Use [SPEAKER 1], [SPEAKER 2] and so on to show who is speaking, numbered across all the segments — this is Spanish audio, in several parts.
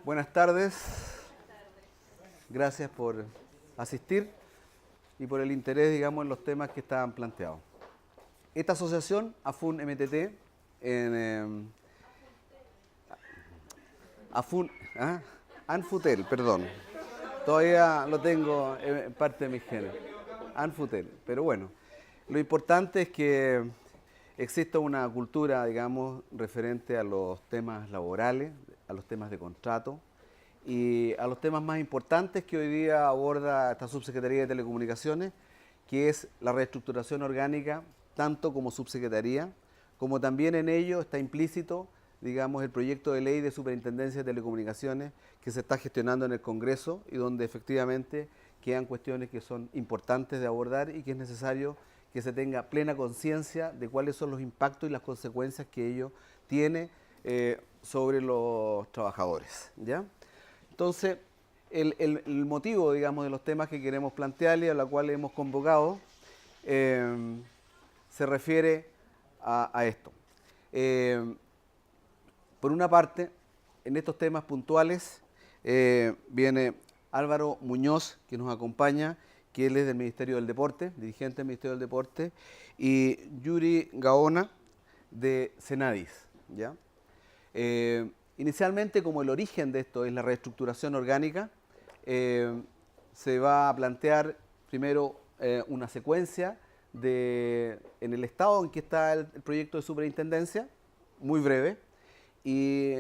[SPEAKER 1] Buenas tardes. Gracias por asistir y por el interés, digamos, en los temas que estaban planteados. Esta asociación, AFUN-MTT, ANFUTEL, perdón. Todavía lo tengo en parte de mis genes. ANFUTEL. Pero bueno, lo importante es que exista una cultura, digamos, referente a los temas laborales, a los temas de contrato y a los temas más importantes que hoy día aborda esta Subsecretaría de Telecomunicaciones, que es la reestructuración orgánica, tanto como subsecretaría, como también en ello está implícito, digamos, el proyecto de ley de Superintendencia de Telecomunicaciones que se está gestionando en el Congreso y donde efectivamente quedan cuestiones que son importantes de abordar y que es necesario que se tenga plena conciencia de cuáles son los impactos y las consecuencias que ello tiene sobre los trabajadores, ¿ya? Entonces, el motivo, digamos, de los temas que queremos plantearle y a los cuales hemos convocado se refiere a esto. Por una parte, en estos temas puntuales viene Álvaro Muñoz, que nos acompaña, que él es del Ministerio del Deporte, dirigente del Ministerio del Deporte, y Yuri Gaona, de Senadis, ¿ya? Inicialmente, como el origen de esto es la reestructuración orgánica, se va a plantear primero una secuencia en el estado en que está el proyecto de superintendencia, muy breve, y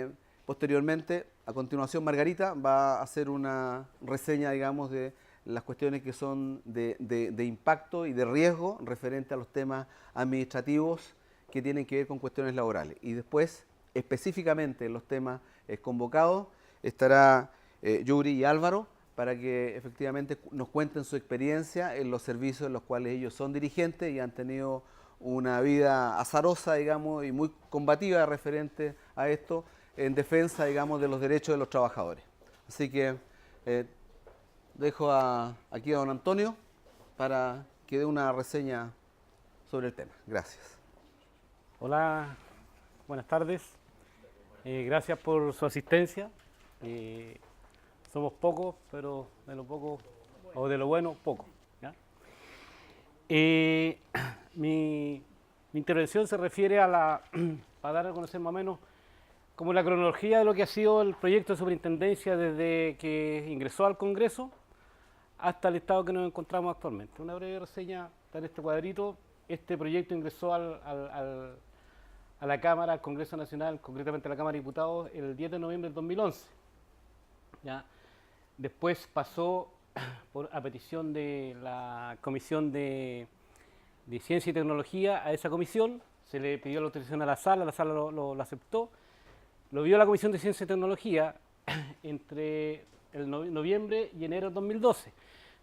[SPEAKER 1] posteriormente, a continuación, Margarita va a hacer una reseña, digamos, de las cuestiones que son de impacto y de riesgo referente a los temas administrativos que tienen que ver con cuestiones laborales. Y después, específicamente en los temas convocados, estará Yuri y Álvaro para que efectivamente nos cuenten su experiencia en los servicios en los cuales ellos son dirigentes y han tenido una vida azarosa, digamos, y muy combativa referente a esto, en defensa, digamos, de los derechos de los trabajadores. Así que dejo aquí a don Antonio para que dé una reseña sobre el tema. Gracias.
[SPEAKER 2] Hola, buenas tardes. Gracias por su asistencia. Somos pocos, pero de lo poco, o de lo bueno, poco, ¿ya? Mi intervención se refiere para dar a conocer más o menos como la cronología de lo que ha sido el proyecto de superintendencia desde que ingresó al Congreso hasta el estado que nos encontramos actualmente. Una breve reseña está en este cuadrito. Este proyecto ingresó a la Cámara, al Congreso Nacional, concretamente a la Cámara de Diputados, el 10 de noviembre del 2011. ¿Ya? Después pasó a petición de la Comisión de Ciencia y Tecnología a esa comisión, se le pidió la autorización a la sala lo aceptó, lo vio la Comisión de Ciencia y Tecnología entre el noviembre y enero del 2012.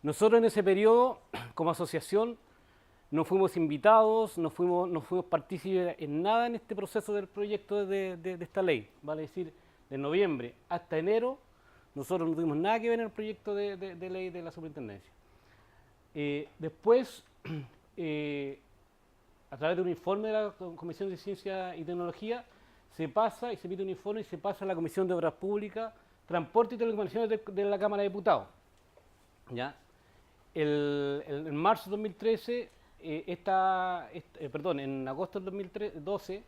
[SPEAKER 2] Nosotros en ese periodo, como asociación, no fuimos invitados, no fuimos partícipes en nada en este proceso del proyecto de esta ley, vale decir, de noviembre hasta enero, nosotros no tuvimos nada que ver en el proyecto de ley de la superintendencia. Después, a través de un informe de la Comisión de Ciencia y Tecnología, se pasa y se emite un informe y se pasa a la Comisión de Obras Públicas, Transporte y Telecomunicaciones de la Cámara de Diputados. ¿Ya? En marzo de 2013, en agosto del 2012,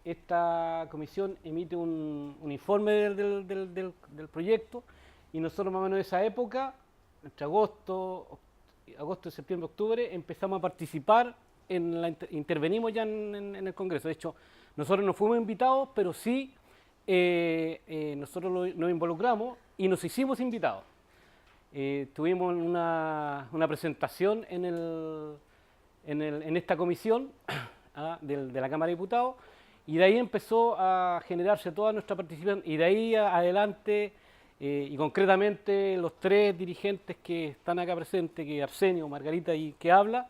[SPEAKER 2] esta comisión emite un informe del proyecto y nosotros más o menos en esa época, entre agosto, septiembre, octubre, empezamos a participar, intervenimos ya en el Congreso. De hecho, nosotros no fuimos invitados, pero sí nosotros nos involucramos y nos hicimos invitados. Tuvimos una presentación en esta comisión de la Cámara de Diputados y de ahí empezó a generarse toda nuestra participación y de ahí adelante y concretamente los tres dirigentes que están acá presentes, que Arsenio, Margarita y que habla,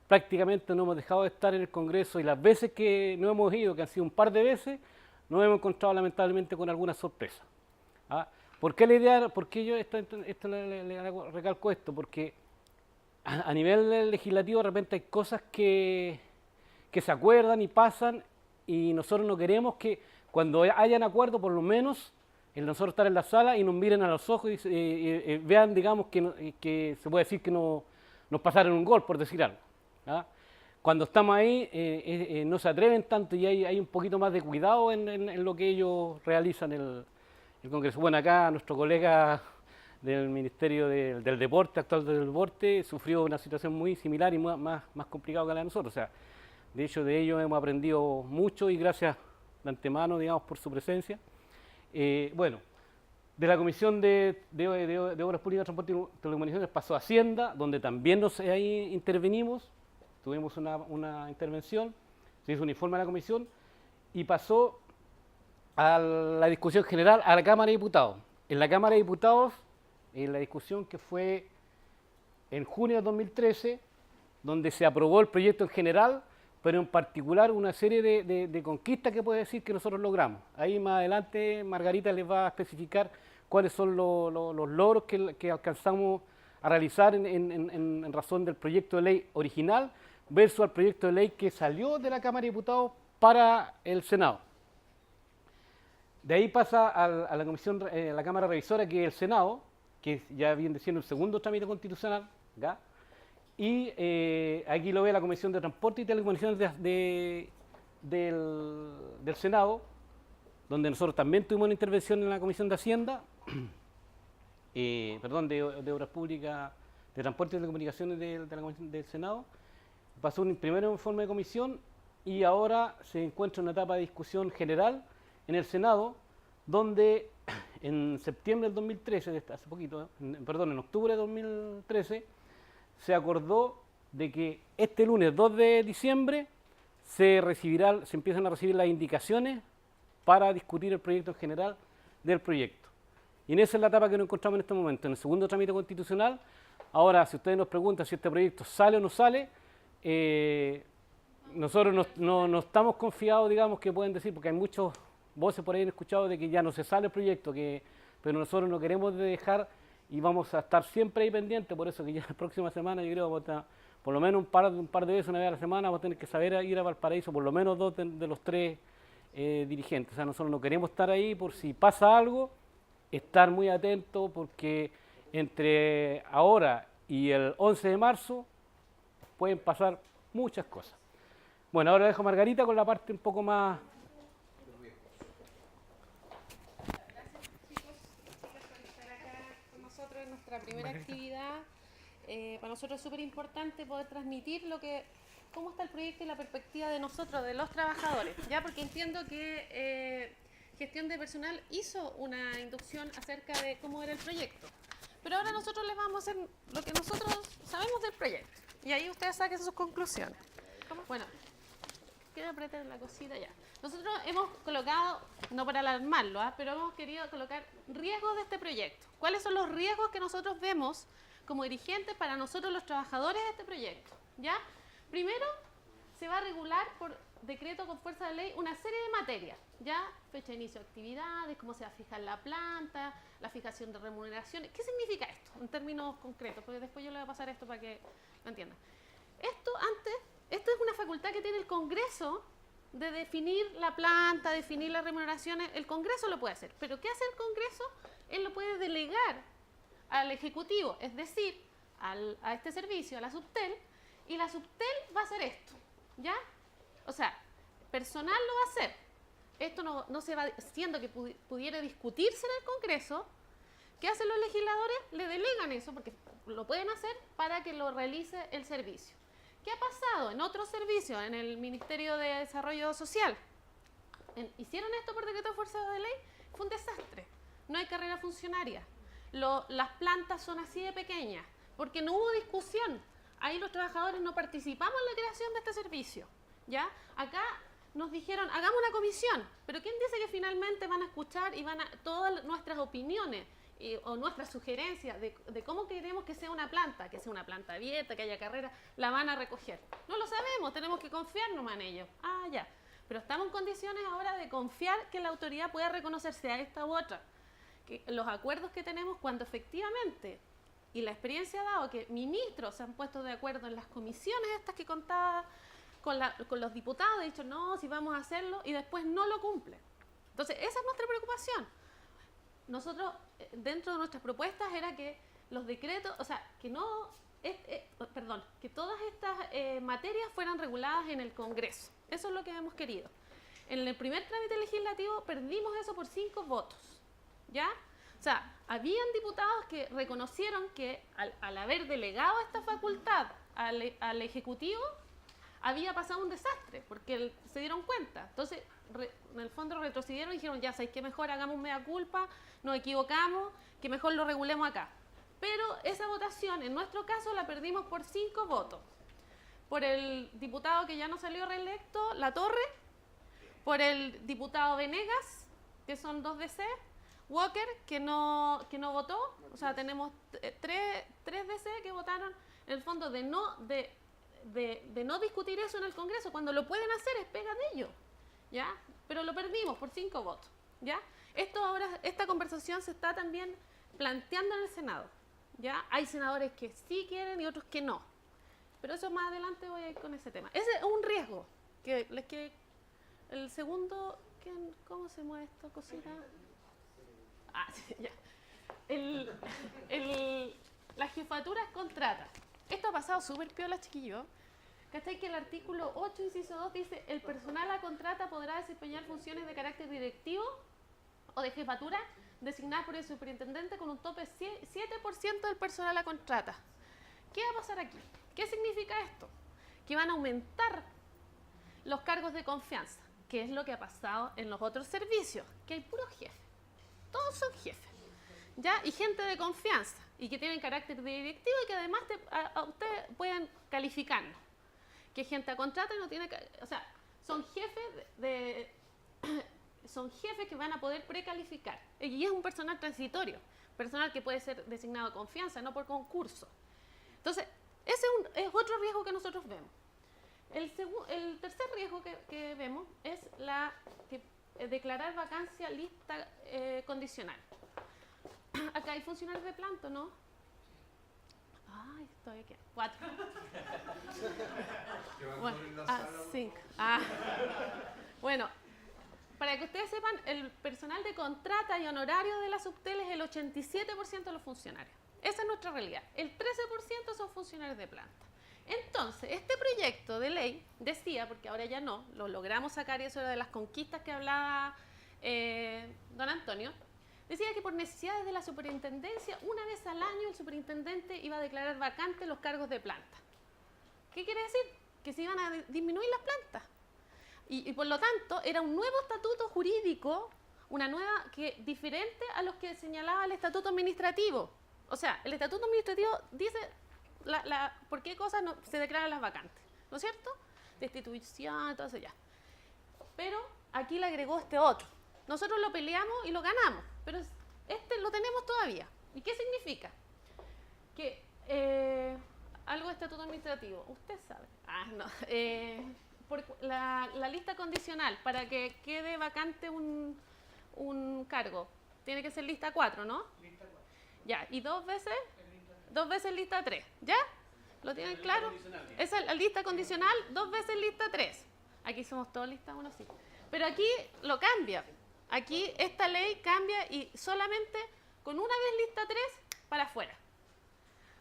[SPEAKER 2] prácticamente no hemos dejado de estar en el Congreso y las veces que no hemos ido, que han sido un par de veces, nos hemos encontrado lamentablemente con alguna sorpresa. ¿Por qué la idea? ¿Por qué yo le recalco esto? Porque a nivel legislativo de repente hay cosas que se acuerdan y pasan y nosotros no queremos que cuando hayan acuerdo por lo menos el nosotros estar en la sala y nos miren a los ojos y vean, digamos, que se puede decir que nos pasaron un gol, por decir algo. ¿Ah? Cuando estamos ahí, no se atreven tanto y hay un poquito más de cuidado en lo que ellos realizan el Congreso. Bueno, acá nuestro colega del Ministerio del Deporte, actual del Deporte, sufrió una situación muy similar y más complicada que la de nosotros. O sea, de hecho, de ellos hemos aprendido mucho y gracias de antemano, digamos, por su presencia. Bueno, de la Comisión de Obras Públicas, Transporte y Telecomunicaciones pasó a Hacienda, donde también ahí intervenimos, tuvimos una intervención, se hizo un informe a la Comisión y pasó a la discusión general a la Cámara de Diputados. En la Cámara de Diputados, en la discusión que fue en junio de 2013, donde se aprobó el proyecto en general, pero en particular una serie de conquistas que puede decir que nosotros logramos. Ahí más adelante Margarita les va a especificar cuáles son los logros que alcanzamos a realizar en razón del proyecto de ley original versus al proyecto de ley que salió de la Cámara de Diputados para el Senado. De ahí pasa a la comisión, la Cámara Revisora, que es el Senado, que ya viene siendo el segundo trámite constitucional, ¿ya? Y aquí lo ve la Comisión de Transporte y Telecomunicaciones del Senado, donde nosotros también tuvimos una intervención en la Comisión de Hacienda, de Obras Públicas, de Transporte y Telecomunicaciones de la Comisión del Senado. Pasó un primero informe de comisión y ahora se encuentra en una etapa de discusión general en el Senado, donde en septiembre del 2013, hace poquito, en octubre de 2013, se acordó de que este lunes 2 de diciembre se empiezan a recibir las indicaciones para discutir el proyecto en general del proyecto. Y en esa es la etapa que nos encontramos en este momento, en el segundo trámite constitucional. Ahora, si ustedes nos preguntan si este proyecto sale o no sale, nosotros no estamos confiados, digamos, que pueden decir, porque hay muchas voces por ahí han escuchado de que ya no se sale el proyecto, pero nosotros no queremos dejar y vamos a estar siempre ahí pendientes, por eso que ya la próxima semana yo creo que por lo menos un par de veces, una vez a la semana, vamos a tener que saber ir a Valparaíso, por lo menos 2 de los 3 dirigentes. O sea, nosotros no queremos estar ahí por si pasa algo, estar muy atentos, porque entre ahora y el 11 de marzo pueden pasar muchas cosas. Bueno, ahora dejo a Margarita con la parte un poco más...
[SPEAKER 3] Nuestra primera actividad, para nosotros es súper importante poder transmitir cómo está el proyecto y la perspectiva de nosotros, de los trabajadores, ¿ya? Porque entiendo que Gestión de Personal hizo una inducción acerca de cómo era el proyecto, pero ahora nosotros les vamos a hacer lo que nosotros sabemos del proyecto y ahí ustedes saquen sus conclusiones. Bueno, quiero apretar la cosita ya. Nosotros hemos colocado, no para alarmarlo, pero hemos querido colocar riesgos de este proyecto. ¿Cuáles son los riesgos que nosotros vemos como dirigentes para nosotros los trabajadores de este proyecto? ¿Ya? Primero, se va a regular por decreto con fuerza de ley una serie de materias, ¿ya? Fecha de inicio de actividades, cómo se va a fijar la planta, la fijación de remuneraciones. ¿Qué significa esto en términos concretos? Porque después yo le voy a pasar esto para que lo entiendan. Esto es una facultad que tiene el Congreso de definir la planta, definir las remuneraciones. El Congreso lo puede hacer, pero ¿qué hace el Congreso? Él lo puede delegar al Ejecutivo, es decir, a este servicio, a la Subtel, y la Subtel va a hacer esto, ¿ya? O sea, personal lo va a hacer. Esto no se va, siendo que pudiera discutirse en el Congreso. ¿Qué hacen los legisladores? Le delegan eso, porque lo pueden hacer para que lo realice el servicio. ¿Qué ha pasado en otros servicios, en el Ministerio de Desarrollo Social? Hicieron esto por decreto de fuerza de ley, fue un desastre. No hay carrera funcionaria. Las plantas son así de pequeñas, porque no hubo discusión. Ahí los trabajadores no participamos en la creación de este servicio, ¿ya? Acá nos dijeron, hagamos una comisión, pero ¿quién dice que finalmente van a escuchar y todas nuestras opiniones o nuestras sugerencias de cómo queremos que sea una planta abierta, que haya carrera, la van a recoger? No lo sabemos, tenemos que confiar nomás en ellos. Ah, ya. Pero estamos en condiciones ahora de confiar que la autoridad pueda reconocerse a esta u otra. Que los acuerdos que tenemos cuando efectivamente, y la experiencia ha dado que ministros se han puesto de acuerdo en las comisiones estas que contaba con los diputados, he dicho, no, si vamos a hacerlo, y después no lo cumplen. Entonces, esa es nuestra preocupación. nosotros, dentro de nuestras propuestas era que los decretos, o sea, que no, perdón, que todas estas materias fueran reguladas en el Congreso. Eso es lo que hemos querido. En el primer trámite legislativo perdimos eso por 5 votos, ¿ya? O sea, habían diputados que reconocieron que al haber delegado esta facultad al Ejecutivo, había pasado un desastre, porque se dieron cuenta. Entonces, en el fondo retrocedieron y dijeron, ya sabéis que mejor hagamos mea culpa, nos equivocamos, que mejor lo regulemos acá. Pero esa votación, en nuestro caso, la perdimos por 5 votos. Por el diputado que ya no salió reelecto, Latorre, por el diputado Venegas, que son 2 DC, Walker, que no votó, o sea, tenemos 3 DC que votaron, en el fondo, de no discutir eso en el Congreso. Cuando lo pueden hacer es pega de ellos, ¿ya? Pero lo perdimos por 5 votos, ¿ya? Esta conversación se está también planteando en el Senado, ¿ya? Hay senadores que sí quieren y otros que no, pero eso más adelante voy a ir con ese tema. Ese es un riesgo, el segundo, ¿cómo se mueve esta cosita? Ah, sí, ya. La jefatura es contrata. Esto ha pasado súper piola, chiquillos. ¿Cachai? Que el artículo 8, inciso 2 dice: el personal a contrata podrá desempeñar funciones de carácter directivo o de jefatura designadas por el superintendente con un tope 7% del personal a contrata. ¿Qué va a pasar aquí? ¿Qué significa esto? Que van a aumentar los cargos de confianza, que es lo que ha pasado en los otros servicios, que hay puros jefes. Todos son jefes, ¿ya? Y gente de confianza, y que tienen carácter directivo y que además a ustedes pueden calificarnos. Que gente a contrata y no tiene... O sea, son jefes son jefes que van a poder precalificar. Y es un personal transitorio, personal que puede ser designado de confianza, no por concurso. Entonces, ese es otro riesgo que nosotros vemos. El tercer riesgo que vemos es declarar vacancia lista condicional. Acá hay funcionarios de planta, ¿no? Ay, estoy aquí. 4. Bueno, 5. Bueno, para que ustedes sepan, el personal de contrata y honorario de la Subtel es el 87% de los funcionarios. Esa es nuestra realidad. El 13% son funcionarios de planta. Entonces, este proyecto de ley decía, porque ahora ya no, lo logramos sacar, y eso era de las conquistas que hablaba don Antonio, decía que por necesidades de la superintendencia, una vez al año el superintendente iba a declarar vacantes los cargos de planta. ¿Qué quiere decir? Que se iban a disminuir las plantas. Y por lo tanto, era un nuevo estatuto jurídico, diferente a los que señalaba el estatuto administrativo. O sea, el estatuto administrativo dice por qué cosas se declaran las vacantes, ¿no es cierto? Destitución, todo eso ya. Pero aquí le agregó este otro. Nosotros lo peleamos y lo ganamos, pero este lo tenemos todavía. ¿Y qué significa? Que algo de estatuto administrativo, usted sabe. Por la lista condicional, para que quede vacante un cargo, tiene que ser lista 4, ¿no? Lista 4. Ya, y 2 veces lista 3, ¿ya? ¿Lo tienen claro? Esa es la lista condicional, 2 veces lista 3. Aquí somos todos lista 1, sí. Pero aquí lo cambia. Aquí esta ley cambia y solamente con una vez lista 3 para afuera.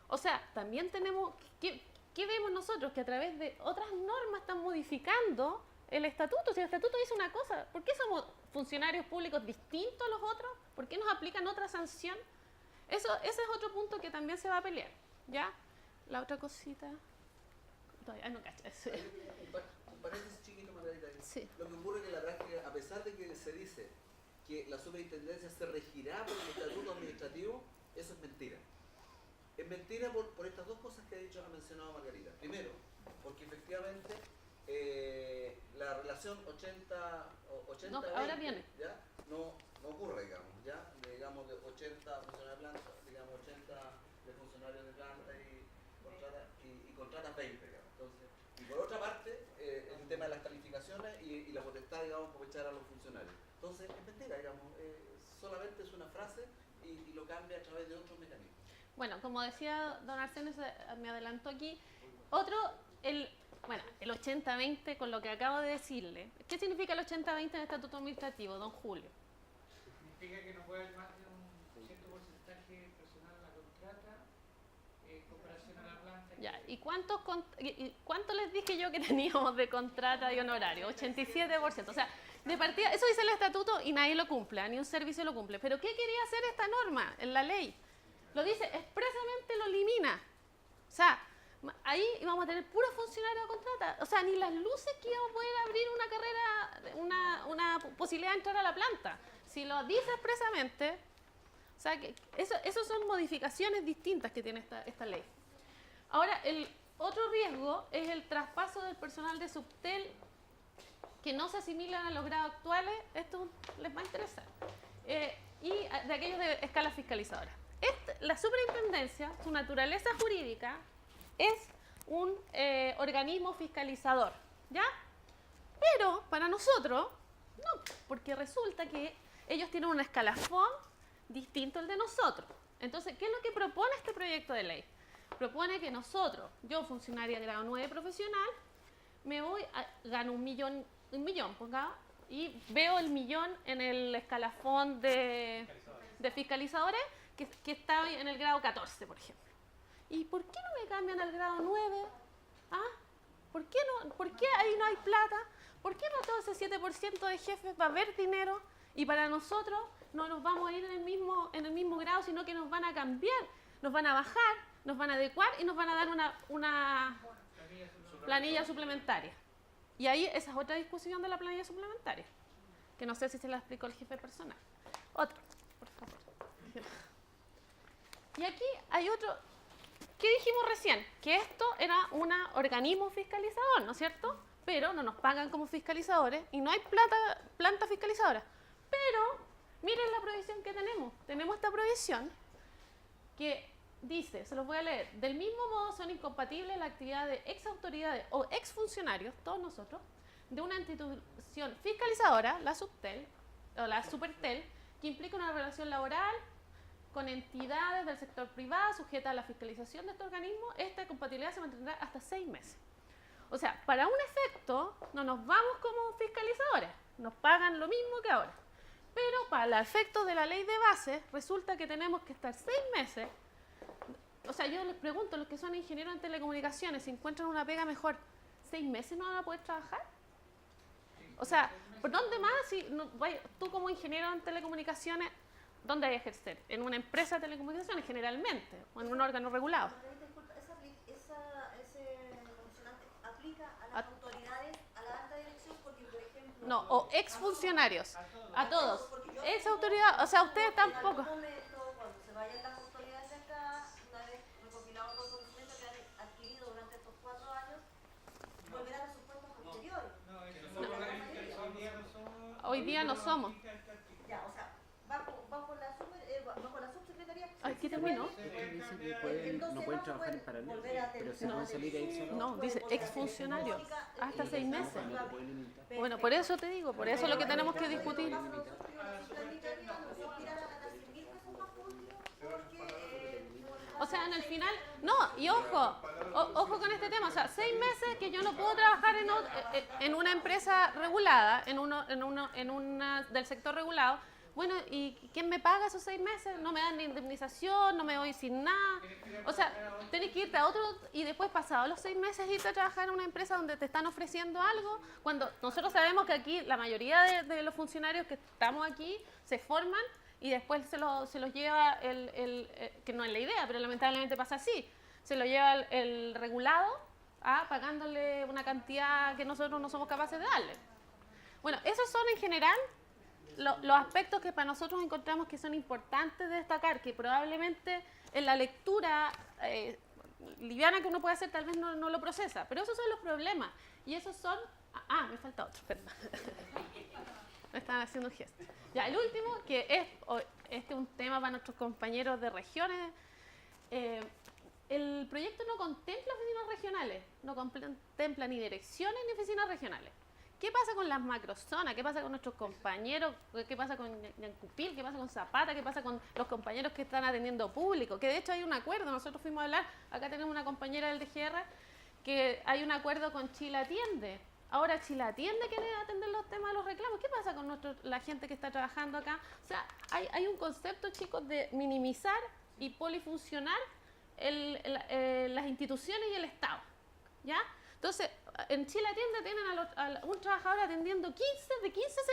[SPEAKER 3] O sea, también tenemos... ¿Qué vemos nosotros? Que a través de otras normas están modificando el estatuto. Si el estatuto dice una cosa, ¿por qué somos funcionarios públicos distintos a los otros? ¿Por qué nos aplican otra sanción? Ese es otro punto que también se va a pelear, ¿ya? La otra cosita... Todavía no cacho.
[SPEAKER 1] Un paréntesis chiquito, Margarita.
[SPEAKER 3] Sí.
[SPEAKER 1] Lo que ocurre es que en la práctica, a pesar de que se dice que la superintendencia se regirá por el estatuto administrativo, eso es mentira. Es mentira por estas dos cosas que ha mencionado Margarita. Primero, porque efectivamente la relación 80-20
[SPEAKER 3] no, ahora viene.
[SPEAKER 1] ¿ya? No ocurre, digamos, de 80 funcionarios de planta, digamos 80 de funcionarios de planta y contratas 20, digamos. Entonces, y por otra parte, el tema de las calificaciones y la potestad, digamos, por echar a los funcionarios. Entonces, es mentira, digamos, solamente es una frase y lo cambia a través de otros mecanismos.
[SPEAKER 3] Bueno, como decía don Arsenio, me adelantó aquí, el 80-20, con lo que acabo de decirle. ¿Qué significa el 80-20 en el estatuto administrativo, don Julio?
[SPEAKER 4] Significa que no puede haber más de un
[SPEAKER 2] cierto porcentaje de personal la contrata en comparación a la planta.
[SPEAKER 3] Ya, ¿y cuánto les dije yo que teníamos de contrata y honorario? 87%. O sea, de partida, eso dice el estatuto y nadie lo cumple, ni un servicio lo cumple. ¿Pero qué quería hacer esta norma en la ley? Lo dice, expresamente lo elimina. O sea, ahí íbamos a tener puro funcionario de contrata. O sea, ni las luces que íbamos a poder abrir una carrera, una posibilidad de entrar a la planta. Si lo dice expresamente, o sea, que eso son modificaciones distintas que tiene esta ley. Ahora, el otro riesgo es el traspaso del personal de Subtel que no se asimilan a los grados actuales. Esto les va a interesar. Y de aquellos de escala fiscalizadora. La superintendencia, su naturaleza jurídica, es un organismo fiscalizador, ¿ya? Pero para nosotros, no, porque resulta que ellos tienen un escalafón distinto al de nosotros. Entonces, ¿qué es lo que propone este proyecto de ley? Propone que nosotros, yo funcionaria de grado 9 profesional, gano un millón, pongamos, y veo el millón en el escalafón de fiscalizadores que está en el grado 14, por ejemplo. ¿Y por qué no me cambian al grado 9? ¿Ah? ¿Por qué ahí no hay plata? ¿Por qué no todo ese 7% de jefes va a haber dinero y para nosotros no nos vamos a ir en el mismo grado, sino que nos van a cambiar, nos van a bajar, nos van a adecuar y nos van a dar una planilla suplementaria? Y ahí esa es otra discusión de la planilla suplementaria, que no sé si se la explicó el jefe personal. Otro, por favor. Y aquí hay otro. ¿Qué dijimos recién? Que esto era un organismo fiscalizador, ¿no es cierto? Pero no nos pagan como fiscalizadores y no hay planta fiscalizadora. Pero miren la provisión que tenemos. Tenemos esta provisión que dice, se los voy a leer, del mismo modo son incompatibles la actividad de ex autoridades o ex funcionarios, todos nosotros, de una institución fiscalizadora, la Subtel o la Supertel, que implica una relación laboral con entidades del sector privado sujetas a la fiscalización de este organismo. Esta compatibilidad se mantendrá hasta 6 meses. O sea, para un efecto no nos vamos como fiscalizadores, nos pagan lo mismo que ahora. Pero para los efectos de la ley de base resulta que tenemos que estar 6 meses. O sea, yo les pregunto, los que son ingenieros en telecomunicaciones, si encuentran una pega mejor, 6 meses no van a poder trabajar. O sea, ¿por dónde más? Si tú como ingeniero en telecomunicaciones, ¿dónde hay que ejercer? En una empresa de telecomunicaciones generalmente, o en un órgano regulado.
[SPEAKER 4] Ese condicionante aplica a las autoridades, a la alta dirección, porque por ejemplo...
[SPEAKER 3] No, o exfuncionarios, a todos. Esa autoridad, o sea, ustedes tampoco.
[SPEAKER 4] Cuando se vayan las autoridades de acá, una vez recopilado todo el conocimiento que han adquirido durante estos 4 años, volverán a sus puestos anteriores.
[SPEAKER 3] Hoy día no somos.
[SPEAKER 4] Ya, o sea, bajo la subsecretaría.
[SPEAKER 3] Aquí terminó.
[SPEAKER 5] Dice que no pueden trabajar en paralelo, pero se pueden salir ahí.
[SPEAKER 3] No, dice exfuncionarios, hasta 6 meses. Bueno, por eso te digo, por eso es lo que tenemos que discutir. O sea, en el final, no, y ojo con este tema, o sea, 6 meses que yo no puedo trabajar en una empresa regulada, en una del sector regulado. Bueno, ¿y quién me paga esos 6 meses? No me dan ni indemnización, no me voy sin nada. O sea, tienes que irte a otro y después, pasados los 6 meses, irte a trabajar en una empresa donde te están ofreciendo algo. Cuando nosotros sabemos que aquí la mayoría de los funcionarios que estamos aquí se forman y después se los lleva que no es la idea, pero lamentablemente pasa así, se lo lleva el regulado pagándole una cantidad que nosotros no somos capaces de darle. Bueno, esos son en general los aspectos que para nosotros encontramos que son importantes de destacar, que probablemente en la lectura liviana que uno puede hacer tal vez no lo procesa, pero esos son los problemas y esos son... me falta otro, perdón. Me están haciendo un gesto. Ya, el último, que este es un tema para nuestros compañeros de regiones. El proyecto no contempla oficinas regionales, no contempla ni direcciones ni oficinas regionales. ¿Qué pasa con las macrozonas? ¿Qué pasa con nuestros compañeros? ¿Qué pasa con Ñancupil? ¿Qué pasa con Zapata? ¿Qué pasa con los compañeros que están atendiendo público? Que de hecho hay un acuerdo, nosotros fuimos a hablar, acá tenemos una compañera del DGR, que hay un acuerdo con Chile Atiende. Ahora, si la atiende quiere atender los temas de los reclamos, ¿qué pasa con la gente que está trabajando acá? O sea, hay un concepto, chicos, de minimizar y polifuncionar las instituciones y el Estado, ¿ya? Entonces, en Chile Atiende tienen a un trabajador atendiendo 15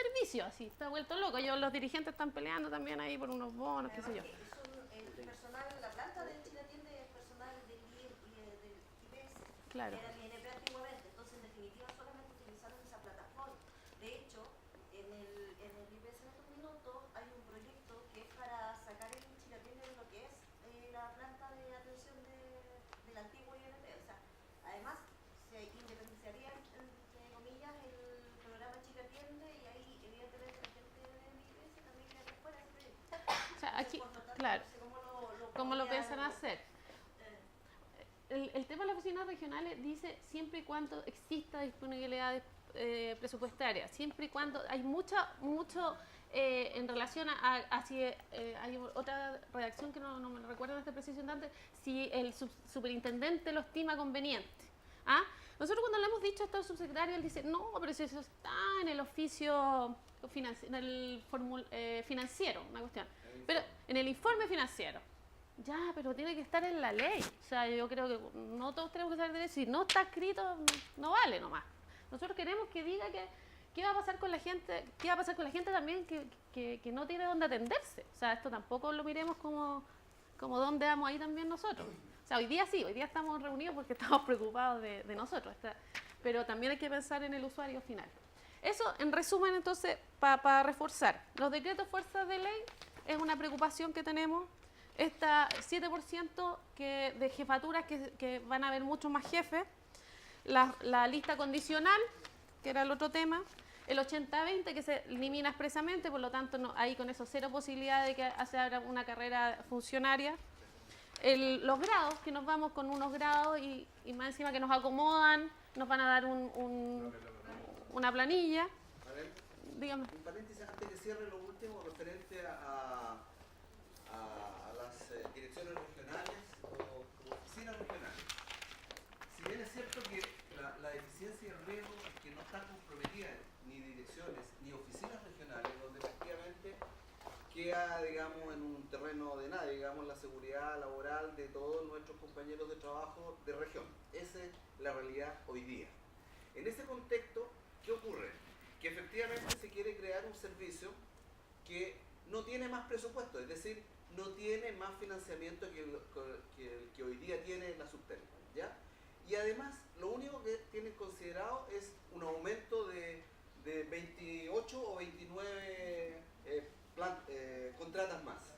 [SPEAKER 3] servicios, así, está vuelto loco. Los dirigentes están peleando también ahí por unos bonos, qué sé yo.
[SPEAKER 4] El personal, la planta de Chile Atiende es personal del IPS,
[SPEAKER 3] Claro.
[SPEAKER 4] que era el INP antiguamente, entonces en definitiva solamente utilizaron esa plataforma. De hecho, en el IPS en estos minutos hay un proyecto que es para sacar el Chile Atiende de lo que es la planta de atención del antiguo INP. O sea, además se independenciaría, entre comillas, el programa Chile Atiende y ahí evidentemente la gente del IPS también queda fuera de ese proyecto.
[SPEAKER 3] O sea, aquí,
[SPEAKER 4] Entonces,
[SPEAKER 3] claro,
[SPEAKER 4] no sé
[SPEAKER 3] ¿cómo lo piensan
[SPEAKER 4] podrían-
[SPEAKER 3] hacer? El tema de las oficinas regionales dice siempre y cuando exista disponibilidad presupuestaria, siempre y cuando hay mucho en relación a si hay otra redacción que no me recuerdo en este preciso instante, si el superintendente lo estima conveniente. ¿Ah? Nosotros cuando le hemos dicho esto al subsecretario, él dice, no, pero si eso está en el oficio financiero, una cuestión, pero en el informe financiero. Ya, pero tiene que estar en la ley. O sea, yo creo que no todos tenemos que saber de eso. Si no está escrito, no vale nomás. Nosotros queremos que diga qué va a pasar con la gente, qué va a pasar con la gente también que no tiene dónde atenderse. O sea, esto tampoco lo miremos como dónde vamos ahí también nosotros. O sea, hoy día sí, hoy día estamos reunidos porque estamos preocupados de nosotros. Pero también hay que pensar en el usuario final. Eso, en resumen, entonces, para reforzar. Los decretos fuerzas de ley es una preocupación que tenemos. Esta 7% de jefaturas que van a haber muchos más jefes, la lista condicional, que era el otro tema, el 80-20 que se elimina expresamente, por lo tanto ahí con eso cero posibilidad de que se abra una carrera funcionaria. Los grados, que nos vamos con unos grados y más encima que nos acomodan, nos van a dar una planilla. Dígame.
[SPEAKER 1] Un paréntesis antes que cierre lo último referente a las direcciones regionales o oficinas regionales. Si bien es cierto que la deficiencia y el riesgo es que no están comprometidas ni direcciones ni oficinas regionales, donde efectivamente queda, digamos, en un terreno de nadie, digamos, la seguridad laboral de todos nuestros compañeros de trabajo de región. Esa es la realidad hoy día. En ese contexto, ¿qué ocurre? Que efectivamente se quiere crear un servicio que no tiene más presupuesto, es decir, no tiene más financiamiento que el que hoy día tiene la Subtel, ¿ya? Y además, lo único que tienen considerado es un aumento de 28 o 29 contratas más,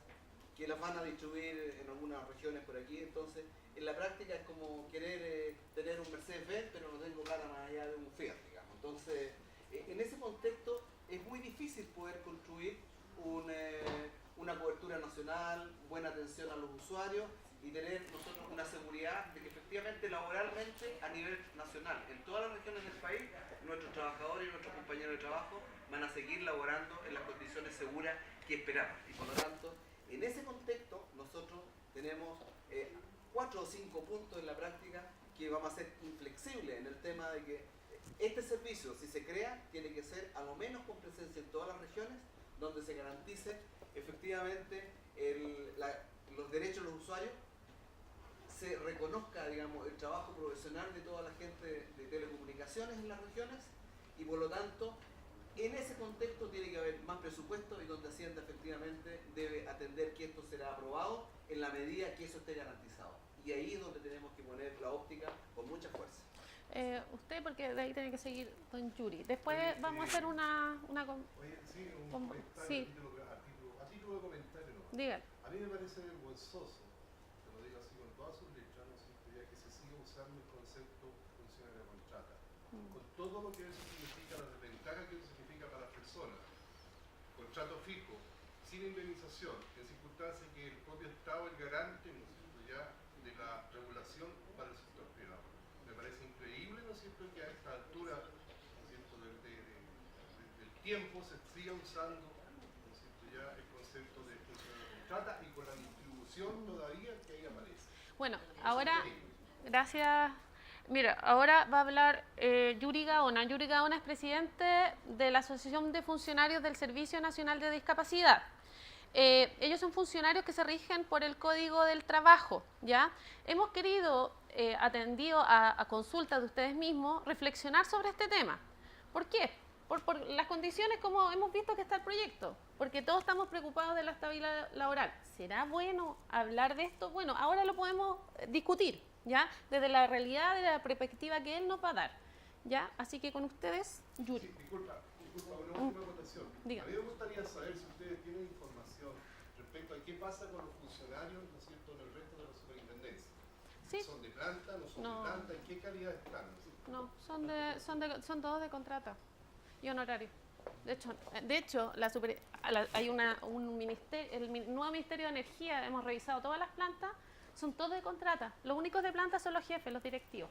[SPEAKER 1] que las van a distribuir en algunas regiones por aquí. Entonces, en la práctica es como querer tener un Mercedes-Benz, pero no tengo plata más allá de un Fiat, digamos. Entonces, en ese contexto es muy difícil poder construir una cobertura nacional, buena atención a los usuarios y tener nosotros una seguridad de que efectivamente laboralmente a nivel nacional, en todas las regiones del país, nuestros trabajadores y nuestros compañeros de trabajo van a seguir laborando en las condiciones seguras que esperamos. Y por lo tanto, en ese contexto nosotros tenemos 4 o 5 puntos en la práctica que vamos a ser inflexibles en el tema de que este servicio, si se crea, tiene que ser a lo menos con presencia en todas las regiones, donde se garantice efectivamente los derechos de los usuarios, se reconozca, digamos, el trabajo profesional de toda la gente de telecomunicaciones en las regiones y por lo tanto en ese contexto tiene que haber más presupuesto y donde Hacienda efectivamente debe atender que esto será aprobado en la medida que eso esté garantizado. Y ahí es donde tenemos que poner la óptica con mucha fuerza.
[SPEAKER 3] Usted, porque de ahí tiene que seguir don Yuri. Después vamos a hacer una
[SPEAKER 6] Oye, sí, un comentario,
[SPEAKER 3] sí.
[SPEAKER 6] a título de comentario.
[SPEAKER 3] Diga.
[SPEAKER 6] A mí me parece vergonzoso, te lo digo así con todas sus letras, ¿no? Que se siga usando el concepto funcionario de contrata, con todo lo que eso significa, la desventaja que eso significa para las personas. Contrato fijo, sin indemnización, en circunstancias que el propio Estado es el garante, ¿no es cierto?, ya de la regulación para el sector privado. Me parece increíble, ¿no es cierto?, que a esta altura, ¿no es cierto?, del tiempo se siga usando, ¿no es cierto?, ya el concepto de funcionario de contrata y con la distribución todavía que ahí aparece.
[SPEAKER 3] Bueno, ahora, gracias Mira, ahora va a hablar Yuri Gaona. Yuri Gaona es presidente de la Asociación de Funcionarios del Servicio Nacional de Discapacidad. Ellos son funcionarios que se rigen por el Código del Trabajo, ¿ya? Hemos querido, atendido a consultas de ustedes mismos, reflexionar sobre este tema. ¿Por qué? Por las condiciones como hemos visto que está el proyecto, porque todos estamos preocupados de la estabilidad laboral. ¿Será bueno hablar de esto? Bueno, ahora lo podemos discutir, ¿ya? Desde la realidad, de la perspectiva que él nos va a dar, ¿ya? Así que con ustedes, Yuri.
[SPEAKER 6] Sí, disculpa, una última acotación.
[SPEAKER 3] Diga.
[SPEAKER 6] A mí me gustaría saber si ustedes tienen información respecto a qué pasa con los funcionarios, ¿no es cierto?, en el resto de la superintendencia.
[SPEAKER 3] Sí.
[SPEAKER 6] ¿Son de planta, no son de planta? ¿En qué calidad están?
[SPEAKER 3] No, son todos de contrata y honorario. De hecho hay un ministerio, nuevo Ministerio de Energía, hemos revisado todas las plantas, son todos de contrata. Los únicos de planta son los jefes, los directivos.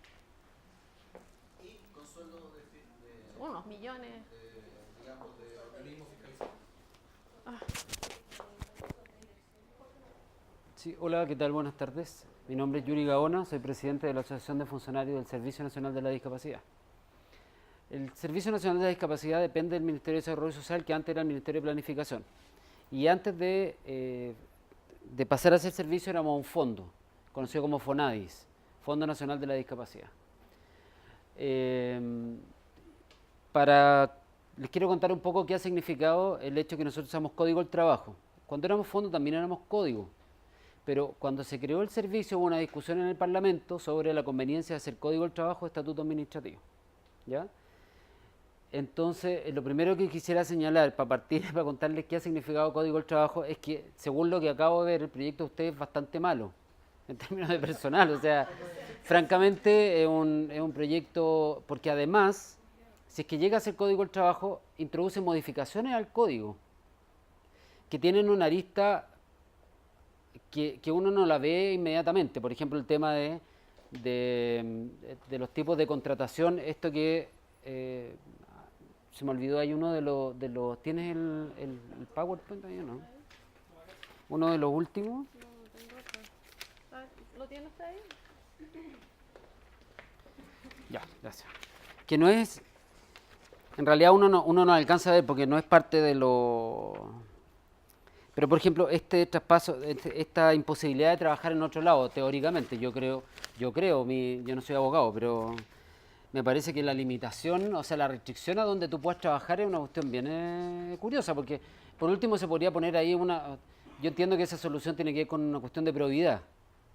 [SPEAKER 1] Y con sueldo de
[SPEAKER 3] Unos millones.
[SPEAKER 1] digamos, de organismo fiscalizador.
[SPEAKER 5] Sí, hola, ¿qué tal? Buenas tardes. Mi nombre es Yuri Gaona, soy presidente de la Asociación de Funcionarios del Servicio Nacional de la Discapacidad. El Servicio Nacional de la Discapacidad depende del Ministerio de Desarrollo Social, que antes era el Ministerio de Planificación. Y antes de pasar a ser servicio éramos un fondo, conocido como FONADIS, Fondo Nacional de la Discapacidad. Les quiero contar un poco qué ha significado el hecho que nosotros usamos Código del Trabajo. Cuando éramos fondo también éramos código, pero cuando se creó el servicio hubo una discusión en el Parlamento sobre la conveniencia de hacer Código del Trabajo estatuto administrativo, ¿ya? Entonces, lo primero que quisiera señalar para partir, para contarles qué ha significado Código del Trabajo, es que, según lo que acabo de ver, el proyecto de ustedes es bastante malo, en términos de personal. O sea, francamente es un proyecto, porque además, si es que llega a ser Código del Trabajo, introduce modificaciones al código, que tienen una arista que uno no la ve inmediatamente. Por ejemplo, el tema de los tipos de contratación, esto que... se me olvidó, hay uno de los ¿tienes el PowerPoint ahí o no? Uno de los últimos.
[SPEAKER 3] ¿Lo tiene usted ahí?
[SPEAKER 5] Ya, gracias. Que no es, en realidad uno no alcanza a ver porque no es parte de lo... Pero por ejemplo, este traspaso, esta imposibilidad de trabajar en otro lado, teóricamente, yo no soy abogado, pero... me parece que la limitación, o sea, la restricción a donde tú puedas trabajar es una cuestión bien curiosa, porque por último se podría poner ahí yo entiendo que esa solución tiene que ver con una cuestión de probidad,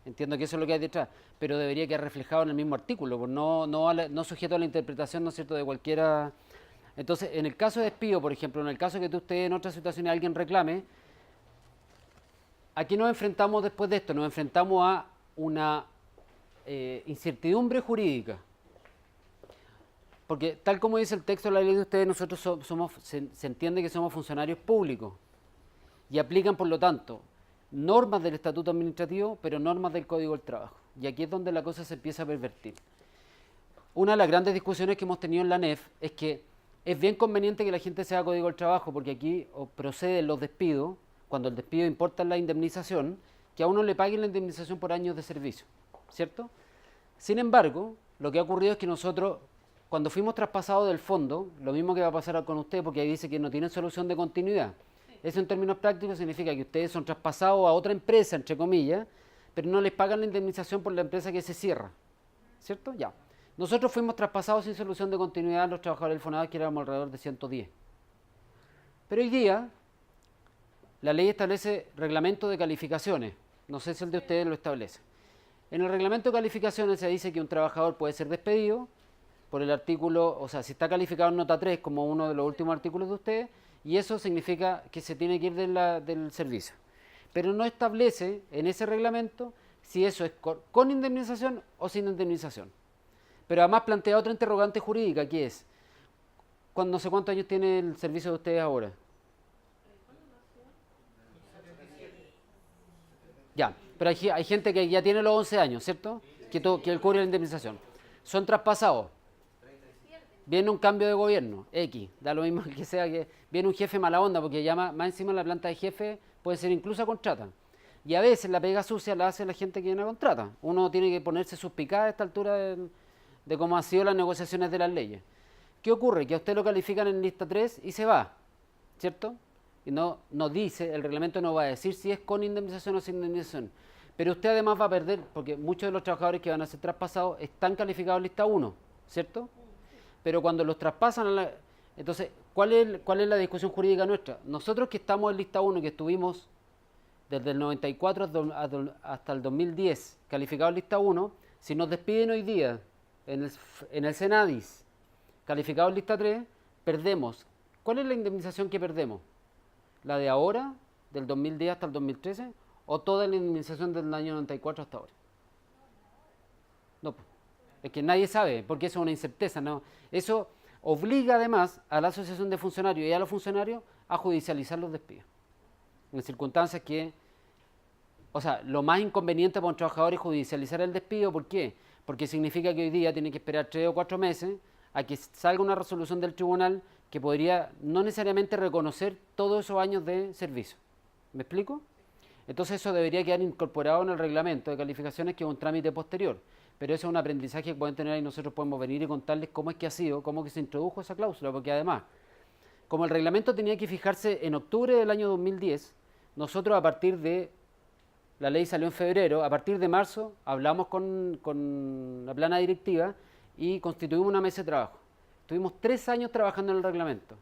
[SPEAKER 5] entiendo que eso es lo que hay detrás, pero debería quedar reflejado en el mismo artículo, pues no sujeto a la interpretación, ¿no es cierto?, de cualquiera. Entonces, en el caso de despido, por ejemplo, en el caso que tú estés en otra situación y alguien reclame, ¿a qué nos enfrentamos después de esto? Nos enfrentamos a una incertidumbre jurídica. Porque tal como dice el texto de la ley de ustedes, nosotros se entiende que somos funcionarios públicos y aplican, por lo tanto, normas del Estatuto Administrativo, pero normas del Código del Trabajo. Y aquí es donde la cosa se empieza a pervertir. Una de las grandes discusiones que hemos tenido en la NEF es que es bien conveniente que la gente sea Código del Trabajo, porque aquí proceden los despidos, cuando el despido importa la indemnización, que a uno le paguen la indemnización por años de servicio, ¿cierto? Sin embargo, lo que ha ocurrido es que nosotros, cuando fuimos traspasados del fondo, lo mismo que va a pasar con ustedes, porque ahí dice que no tienen solución de continuidad. Eso en términos prácticos significa que ustedes son traspasados a otra empresa, entre comillas, pero no les pagan la indemnización por la empresa que se cierra, ¿cierto? Ya. Nosotros fuimos traspasados sin solución de continuidad a los trabajadores del FONADIS, que éramos alrededor de 110. Pero hoy día, la ley establece reglamento de calificaciones. No sé si el de ustedes lo establece. En el reglamento de calificaciones se dice que un trabajador puede ser despedido por el artículo, o sea, si está calificado en nota 3 como uno de los últimos artículos de ustedes, y eso significa que se tiene que ir del servicio. Pero no establece en ese reglamento si eso es con indemnización o sin indemnización. Pero además plantea otra interrogante jurídica, que es, no sé cuántos años tiene el servicio de ustedes ahora. Ya, pero hay gente que ya tiene los 11 años, ¿cierto? Que él cubre la indemnización. Son traspasados. Viene un cambio de gobierno, X, da lo mismo que sea, que viene un jefe mala onda, porque ya más encima la planta de jefe puede ser incluso a contrata. Y a veces la pega sucia la hace la gente que viene a contrata. Uno tiene que ponerse suspicaz a esta altura de cómo han sido las negociaciones de las leyes. ¿Qué ocurre? Que a usted lo califican en lista 3 y se va, ¿cierto? Y no dice, el reglamento no va a decir si es con indemnización o sin indemnización. Pero usted además va a perder, porque muchos de los trabajadores que van a ser traspasados están calificados en lista 1, ¿cierto? Pero cuando los traspasan entonces, ¿cuál es la discusión jurídica nuestra? Nosotros que estamos en lista 1, que estuvimos desde el 94 hasta el 2010 calificados en lista 1, si nos despiden hoy día en el Senadis, calificados en lista 3, perdemos. ¿Cuál es la indemnización que perdemos? ¿La de ahora, del 2010 hasta el 2013, o toda la indemnización del año 94 hasta ahora? No, es que nadie sabe, porque eso es una incerteza, ¿no? Eso obliga además a la asociación de funcionarios y a los funcionarios a judicializar los despidos. En circunstancias que, o sea, lo más inconveniente para un trabajador es judicializar el despido. ¿Por qué? Porque significa que hoy día tiene que esperar 3 o 4 meses a que salga una resolución del tribunal que podría no necesariamente reconocer todos esos años de servicio. ¿Me explico? Entonces eso debería quedar incorporado en el reglamento de calificaciones, que es un trámite posterior. Pero eso es un aprendizaje que pueden tener y nosotros podemos venir y contarles cómo es que ha sido, cómo que se introdujo esa cláusula, porque además, como el reglamento tenía que fijarse en octubre del año 2010, nosotros a partir de, la ley salió en febrero, a partir de marzo hablamos con la plana directiva y constituimos una mesa de trabajo. Estuvimos 3 años trabajando en el reglamento,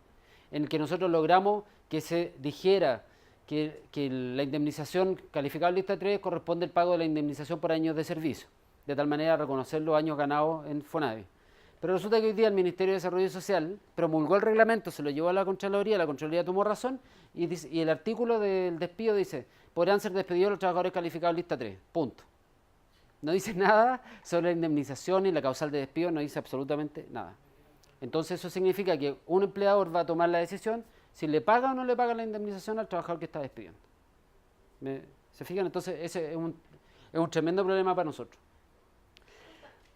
[SPEAKER 5] en el que nosotros logramos que se dijera que la indemnización calificada en lista 3 corresponde al pago de la indemnización por años de servicio, de tal manera reconocer los años ganados en FONAVI. Pero resulta que hoy día el Ministerio de Desarrollo Social promulgó el reglamento, se lo llevó a la Contraloría tomó razón y el artículo del despido dice: podrán ser despedidos los trabajadores calificados en lista 3, punto. No dice nada sobre la indemnización y la causal de despido, no dice absolutamente nada. Entonces eso significa que un empleador va a tomar la decisión si le paga o no le paga la indemnización al trabajador que está despidiendo. ¿Se fijan? Entonces ese es un tremendo problema para nosotros.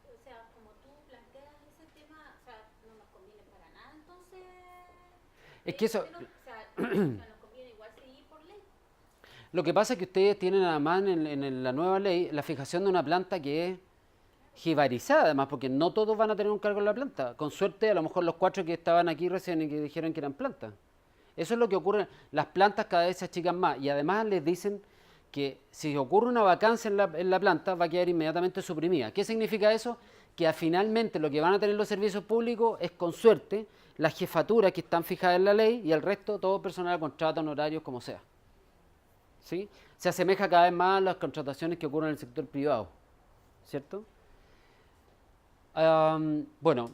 [SPEAKER 4] O sea, como tú planteas ese tema, o sea, no nos conviene para nada, entonces...
[SPEAKER 5] Es que eso...
[SPEAKER 4] O sea, nos conviene igual seguir por ley.
[SPEAKER 5] Lo que pasa es que ustedes tienen además en la nueva ley la fijación de una planta que es jibarizada, además, porque no todos van a tener un cargo en la planta. Con suerte, a lo mejor los 4 que estaban aquí recién y que dijeron que eran plantas. Eso es lo que ocurre. Las plantas cada vez se achican más y además les dicen que si ocurre una vacancia en la planta va a quedar inmediatamente suprimida. ¿Qué significa eso? Que finalmente lo que van a tener los servicios públicos es, con suerte, las jefaturas que están fijadas en la ley y el resto todo personal a contrato, honorarios, como sea. ¿Sí? Se asemeja cada vez más a las contrataciones que ocurren en el sector privado, ¿cierto? Bueno,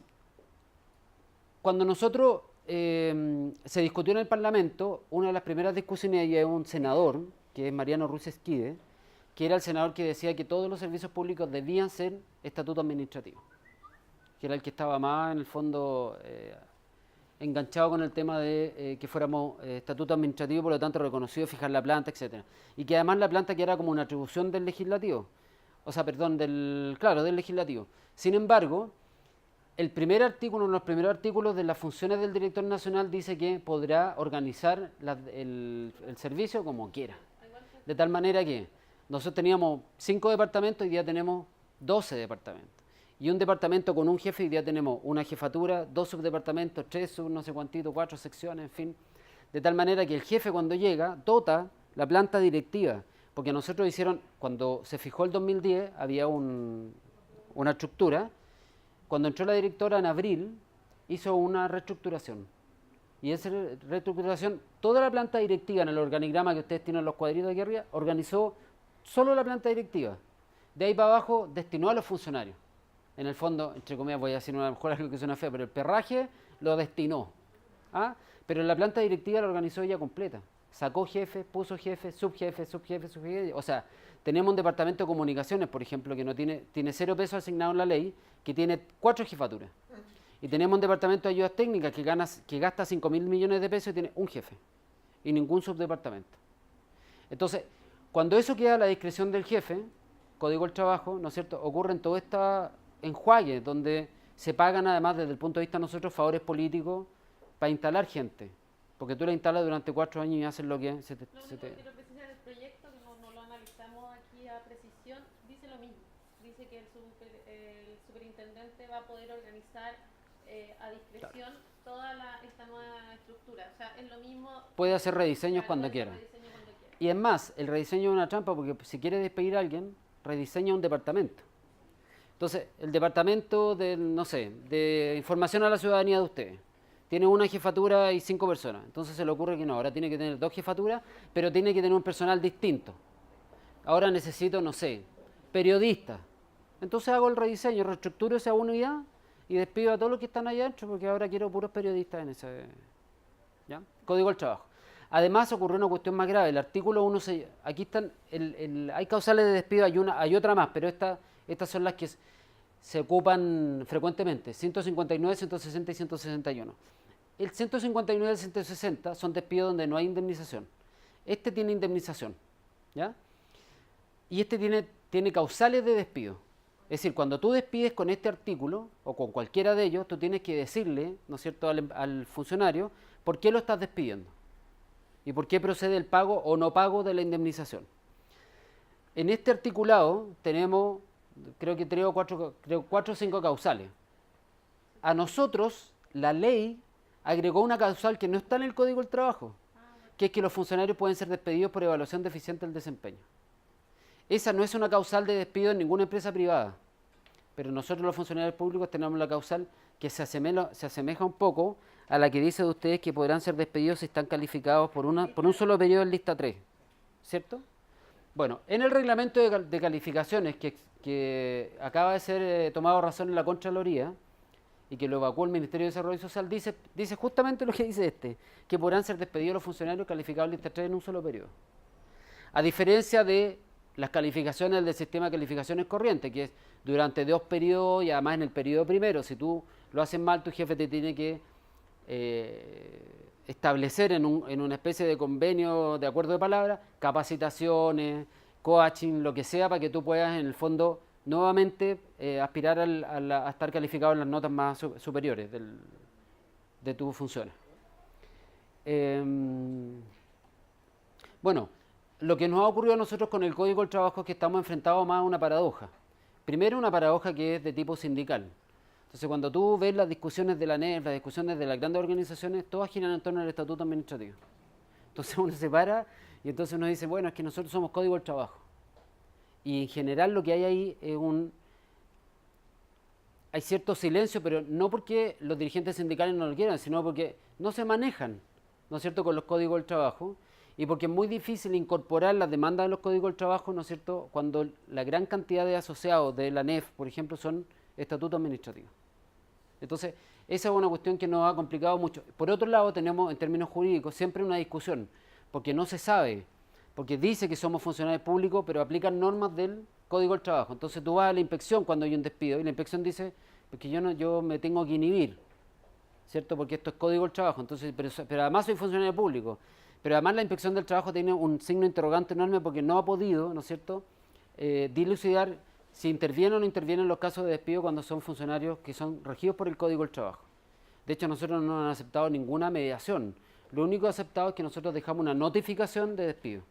[SPEAKER 5] cuando nosotros se discutió en el Parlamento, una de las primeras discusiones de un senador, que es Mariano Ruiz Esquide, que era el senador que decía que todos los servicios públicos debían ser estatuto administrativo, que era el que estaba más en el fondo enganchado con el tema de que fuéramos estatuto administrativo, por lo tanto reconocido, fijar la planta, etcétera. Y que además la planta que era como una atribución del legislativo, o sea, perdón, del legislativo. Sin embargo, el primer artículo, uno de los primeros artículos de las funciones del director nacional dice que podrá organizar el servicio como quiera. De tal manera que nosotros teníamos 5 departamentos y hoy día tenemos 12 departamentos. Y un departamento con un jefe, hoy día tenemos una jefatura, 2 subdepartamentos, 3 sub, no sé cuántito, 4 secciones, en fin. De tal manera que el jefe, cuando llega, dota la planta directiva. Porque nosotros cuando se fijó el 2010, había una estructura. Cuando entró la directora en abril, hizo una reestructuración. Y esa reestructuración, toda la planta directiva en el organigrama que ustedes tienen en los cuadritos aquí arriba, organizó solo la planta directiva. De ahí para abajo destinó a los funcionarios. En el fondo, entre comillas, voy a decir a lo mejor algo que suena feo, pero el perraje lo destinó. ¿Ah? Pero la planta directiva la organizó ella completa. Sacó jefes, puso jefes, subjefes. O sea, tenemos un departamento de comunicaciones, por ejemplo, que no tiene 0 pesos asignado en la ley, que tiene 4 jefaturas. Y tenemos un departamento de ayudas técnicas que gasta 5.000 millones de pesos y tiene un jefe. Y ningún subdepartamento. Entonces, cuando eso queda a la discreción del jefe, Código del Trabajo, ¿no es cierto?, ocurren todo este enjuague donde se pagan además desde el punto de vista de nosotros favores políticos para instalar gente. Porque tú la instalas durante 4 años y haces lo que se te...
[SPEAKER 3] Lo único que quiero precisar, el proyecto, que no lo analizamos aquí a precisión, dice lo mismo. dice que el superintendente va a poder organizar a discreción toda esta nueva estructura. O sea, es lo mismo.
[SPEAKER 5] Puede hacer rediseños
[SPEAKER 3] claro,
[SPEAKER 5] cuando
[SPEAKER 3] puede
[SPEAKER 5] quiera.
[SPEAKER 3] hacer rediseño cuando quiera.
[SPEAKER 5] Y es más, el rediseño es una trampa porque si quiere despedir a alguien, rediseña un departamento. Entonces, el departamento de, no sé, de información a la ciudadanía de ustedes, tiene una jefatura y 5 personas. Entonces se le ocurre que no, ahora tiene que tener 2 jefaturas, pero tiene que tener un personal distinto. Ahora necesito, no sé, periodistas. Entonces hago el rediseño, reestructuro esa unidad y despido a todos los que están allá adentro porque ahora quiero puros periodistas en ese... ¿Ya? Código del trabajo. Además ocurrió una cuestión más grave. El artículo 1, aquí están, hay causales de despido, hay otra más, pero estas son las que se ocupan frecuentemente, 159, 160 y 161. El 159 y el 160 son despidos donde no hay indemnización. Este tiene indemnización, ¿ya? Y este tiene causales de despido. Es decir, cuando tú despides con este artículo, o con cualquiera de ellos, tú tienes que decirle, ¿no es cierto?, al funcionario, por qué lo estás despidiendo. Y por qué procede el pago o no pago de la indemnización. En este articulado tenemos, creo que 4 o 5 causales. A nosotros, la ley agregó una causal que no está en el Código del Trabajo, que es que los funcionarios pueden ser despedidos por evaluación deficiente del desempeño. Esa no es una causal de despido en ninguna empresa privada, pero nosotros los funcionarios públicos tenemos la causal que se asemeja un poco a la que dice de ustedes que podrán ser despedidos si están calificados por un solo periodo en lista 3, ¿cierto? Bueno, en el reglamento de calificaciones que acaba de ser tomado razón en la Contraloría y que lo evacuó el Ministerio de Desarrollo Social, dice justamente lo que dice que podrán ser despedidos los funcionarios calificados en lista 3 en un solo periodo. A diferencia de las calificaciones del sistema de calificaciones corriente, que es durante 2 periodos y además en el periodo primero. Si tú lo haces mal, tu jefe te tiene que establecer en una especie de convenio de acuerdo de palabra, capacitaciones, coaching, lo que sea, para que tú puedas en el fondo nuevamente aspirar a estar calificado en las notas más superiores de tus funciones. Bueno, lo que nos ha ocurrido a nosotros con el Código del Trabajo es que estamos enfrentados más a una paradoja. Primero, una paradoja que es de tipo sindical. Entonces, cuando tú ves las discusiones de la ANEF, las discusiones de las grandes organizaciones, todas giran en torno al estatuto administrativo. Entonces uno se para y entonces uno dice, bueno, es que nosotros somos Código del Trabajo. Y en general lo que hay ahí es hay cierto silencio, pero no porque los dirigentes sindicales no lo quieran, sino porque no se manejan, ¿no es cierto?, con los códigos del trabajo, y porque es muy difícil incorporar las demandas de los códigos del trabajo, ¿no es cierto?, cuando la gran cantidad de asociados de la ANEF, por ejemplo, son estatutos administrativos. Entonces, esa es una cuestión que nos ha complicado mucho. Por otro lado, tenemos en términos jurídicos siempre una discusión, porque no se sabe, porque dice que somos funcionarios públicos, pero aplican normas del Código del Trabajo. Entonces tú vas a la inspección cuando hay un despido y la inspección dice, porque yo me tengo que inhibir, ¿cierto? Porque esto es Código del Trabajo, entonces, pero además soy funcionario público. Pero además la inspección del trabajo tiene un signo interrogante enorme porque no ha podido, ¿no es cierto?, dilucidar si interviene o no interviene en los casos de despido cuando son funcionarios que son regidos por el Código del Trabajo. De hecho, nosotros no han aceptado ninguna mediación. Lo único aceptado es que nosotros dejamos una notificación de despido.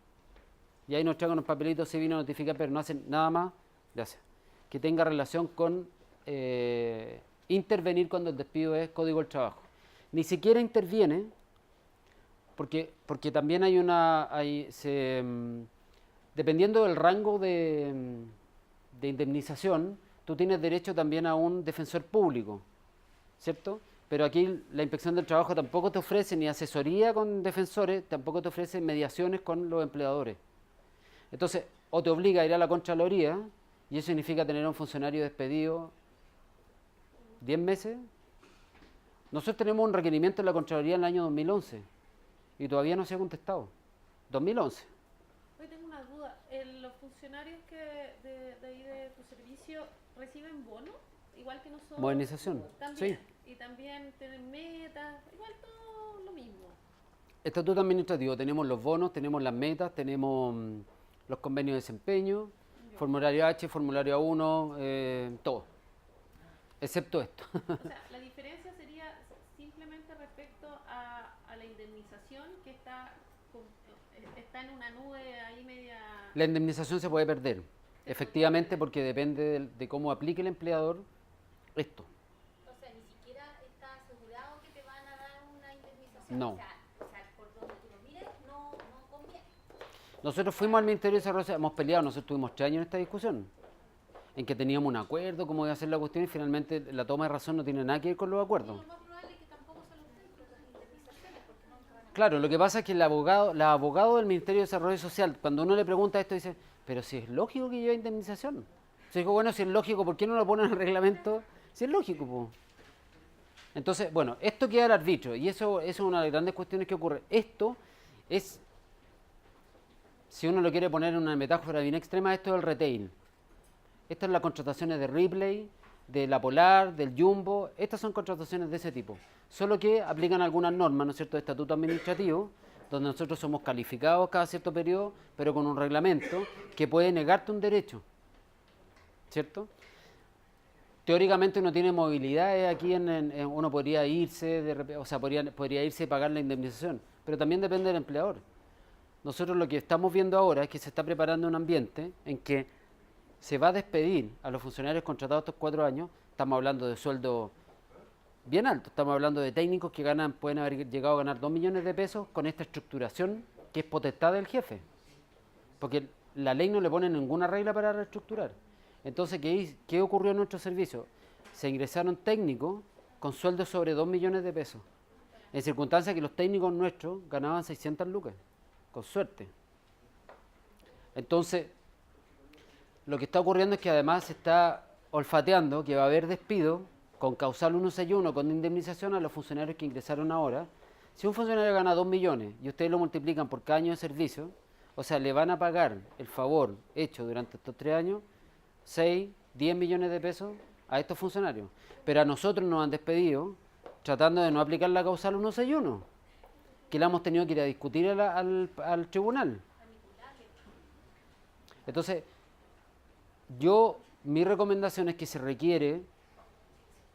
[SPEAKER 5] Y ahí nos traen unos papelitos, se vino a notificar, pero no hacen nada más, gracias, que tenga relación con intervenir cuando el despido es Código del Trabajo. Ni siquiera interviene, porque también hay dependiendo del rango de indemnización, tú tienes derecho también a un defensor público, ¿cierto? Pero aquí la Inspección del Trabajo tampoco te ofrece ni asesoría con defensores, tampoco te ofrece mediaciones con los empleadores. Entonces, o te obliga a ir a la Contraloría, y eso significa tener a un funcionario despedido 10 meses. Nosotros tenemos un requerimiento en la Contraloría en el año 2011 y todavía no se ha contestado. 2011.
[SPEAKER 3] Hoy tengo una duda. ¿Los funcionarios de ahí de tu servicio reciben bono? Igual que nosotros.
[SPEAKER 5] Modernización.
[SPEAKER 3] También.
[SPEAKER 5] Sí.
[SPEAKER 3] Y también tienen metas, igual todo lo mismo.
[SPEAKER 5] Estatuto administrativo, tenemos los bonos, tenemos las metas, tenemos los convenios de desempeño, formulario H, formulario A1, todo, excepto esto.
[SPEAKER 3] O sea, la diferencia sería simplemente respecto a la indemnización que está en una nube ahí media...
[SPEAKER 5] La indemnización se puede perder. efectivamente, porque depende de cómo aplique el empleador esto.
[SPEAKER 7] O sea, ni siquiera está asegurado que te van a dar una indemnización.
[SPEAKER 5] No.
[SPEAKER 7] O sea, por donde tú lo mires, no conviene.
[SPEAKER 5] Nosotros fuimos al Ministerio de Desarrollo Social, hemos peleado, nosotros tuvimos 3 años en esta discusión, en que teníamos un acuerdo, cómo iba a ser la cuestión, y finalmente la toma de razón no tiene nada que ver con los acuerdos.
[SPEAKER 7] Lo más probable es que tampoco se los den las indemnizaciones, porque nunca van a...
[SPEAKER 5] Claro, lo que pasa es que el abogado del Ministerio de Desarrollo Social, cuando uno le pregunta esto, dice, pero si es lógico que lleve indemnización. Se dijo, bueno, si es lógico, ¿por qué no lo ponen en el reglamento? Si es lógico, pues. Entonces, bueno, esto queda al arbitrio, y eso es una de las grandes cuestiones que ocurre. Esto es, si uno lo quiere poner en una metáfora bien extrema, esto es el retail. Estas son las contrataciones de Ripley, de La Polar, del Jumbo. Estas son contrataciones de ese tipo. Solo que aplican algunas normas, ¿no es cierto?, de estatuto administrativo, donde nosotros somos calificados cada cierto periodo, pero con un reglamento que puede negarte un derecho, ¿cierto? Teóricamente uno tiene movilidades aquí, uno podría irse, o sea, podría irse y pagar la indemnización, pero también depende del empleador. Nosotros lo que estamos viendo ahora es que se está preparando un ambiente en que se va a despedir a los funcionarios contratados estos 4 años. Estamos hablando de sueldo bien alto, estamos hablando de técnicos que pueden haber llegado a ganar 2 millones de pesos con esta estructuración que es potestad del jefe, porque la ley no le pone ninguna regla para reestructurar. Entonces, ¿qué ocurrió en nuestro servicio? Se ingresaron técnicos con sueldos sobre 2 millones de pesos, en circunstancias que los técnicos nuestros ganaban 600 lucas, con suerte. Entonces, lo que está ocurriendo es que además se está olfateando que va a haber despido con causal 161, con indemnización a los funcionarios que ingresaron ahora. Si un funcionario gana 2 millones y ustedes lo multiplican por cada año de servicio, o sea, le van a pagar el favor hecho durante estos 3 años, 6, 10 millones de pesos a estos funcionarios. Pero a nosotros nos han despedido tratando de no aplicar la causal 161, que la hemos tenido que ir a discutir al tribunal. Entonces, mi recomendación es que se requiere,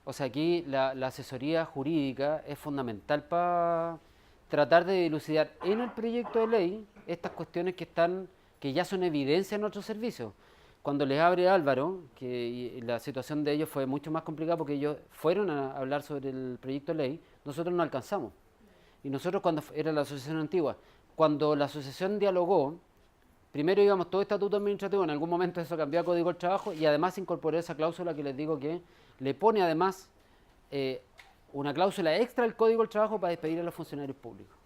[SPEAKER 5] o sea, aquí la asesoría jurídica es fundamental para tratar de dilucidar en el proyecto de ley estas cuestiones que ya son evidencia en nuestros servicios. Cuando les abre Álvaro, que la situación de ellos fue mucho más complicada porque ellos fueron a hablar sobre el proyecto de ley, nosotros no alcanzamos. Y nosotros, cuando era la asociación antigua, cuando la asociación dialogó, primero íbamos todo estatuto administrativo, en algún momento eso cambió a Código del Trabajo, y además incorporó esa cláusula que les digo que le pone además una cláusula extra al Código del Trabajo para despedir a los funcionarios públicos.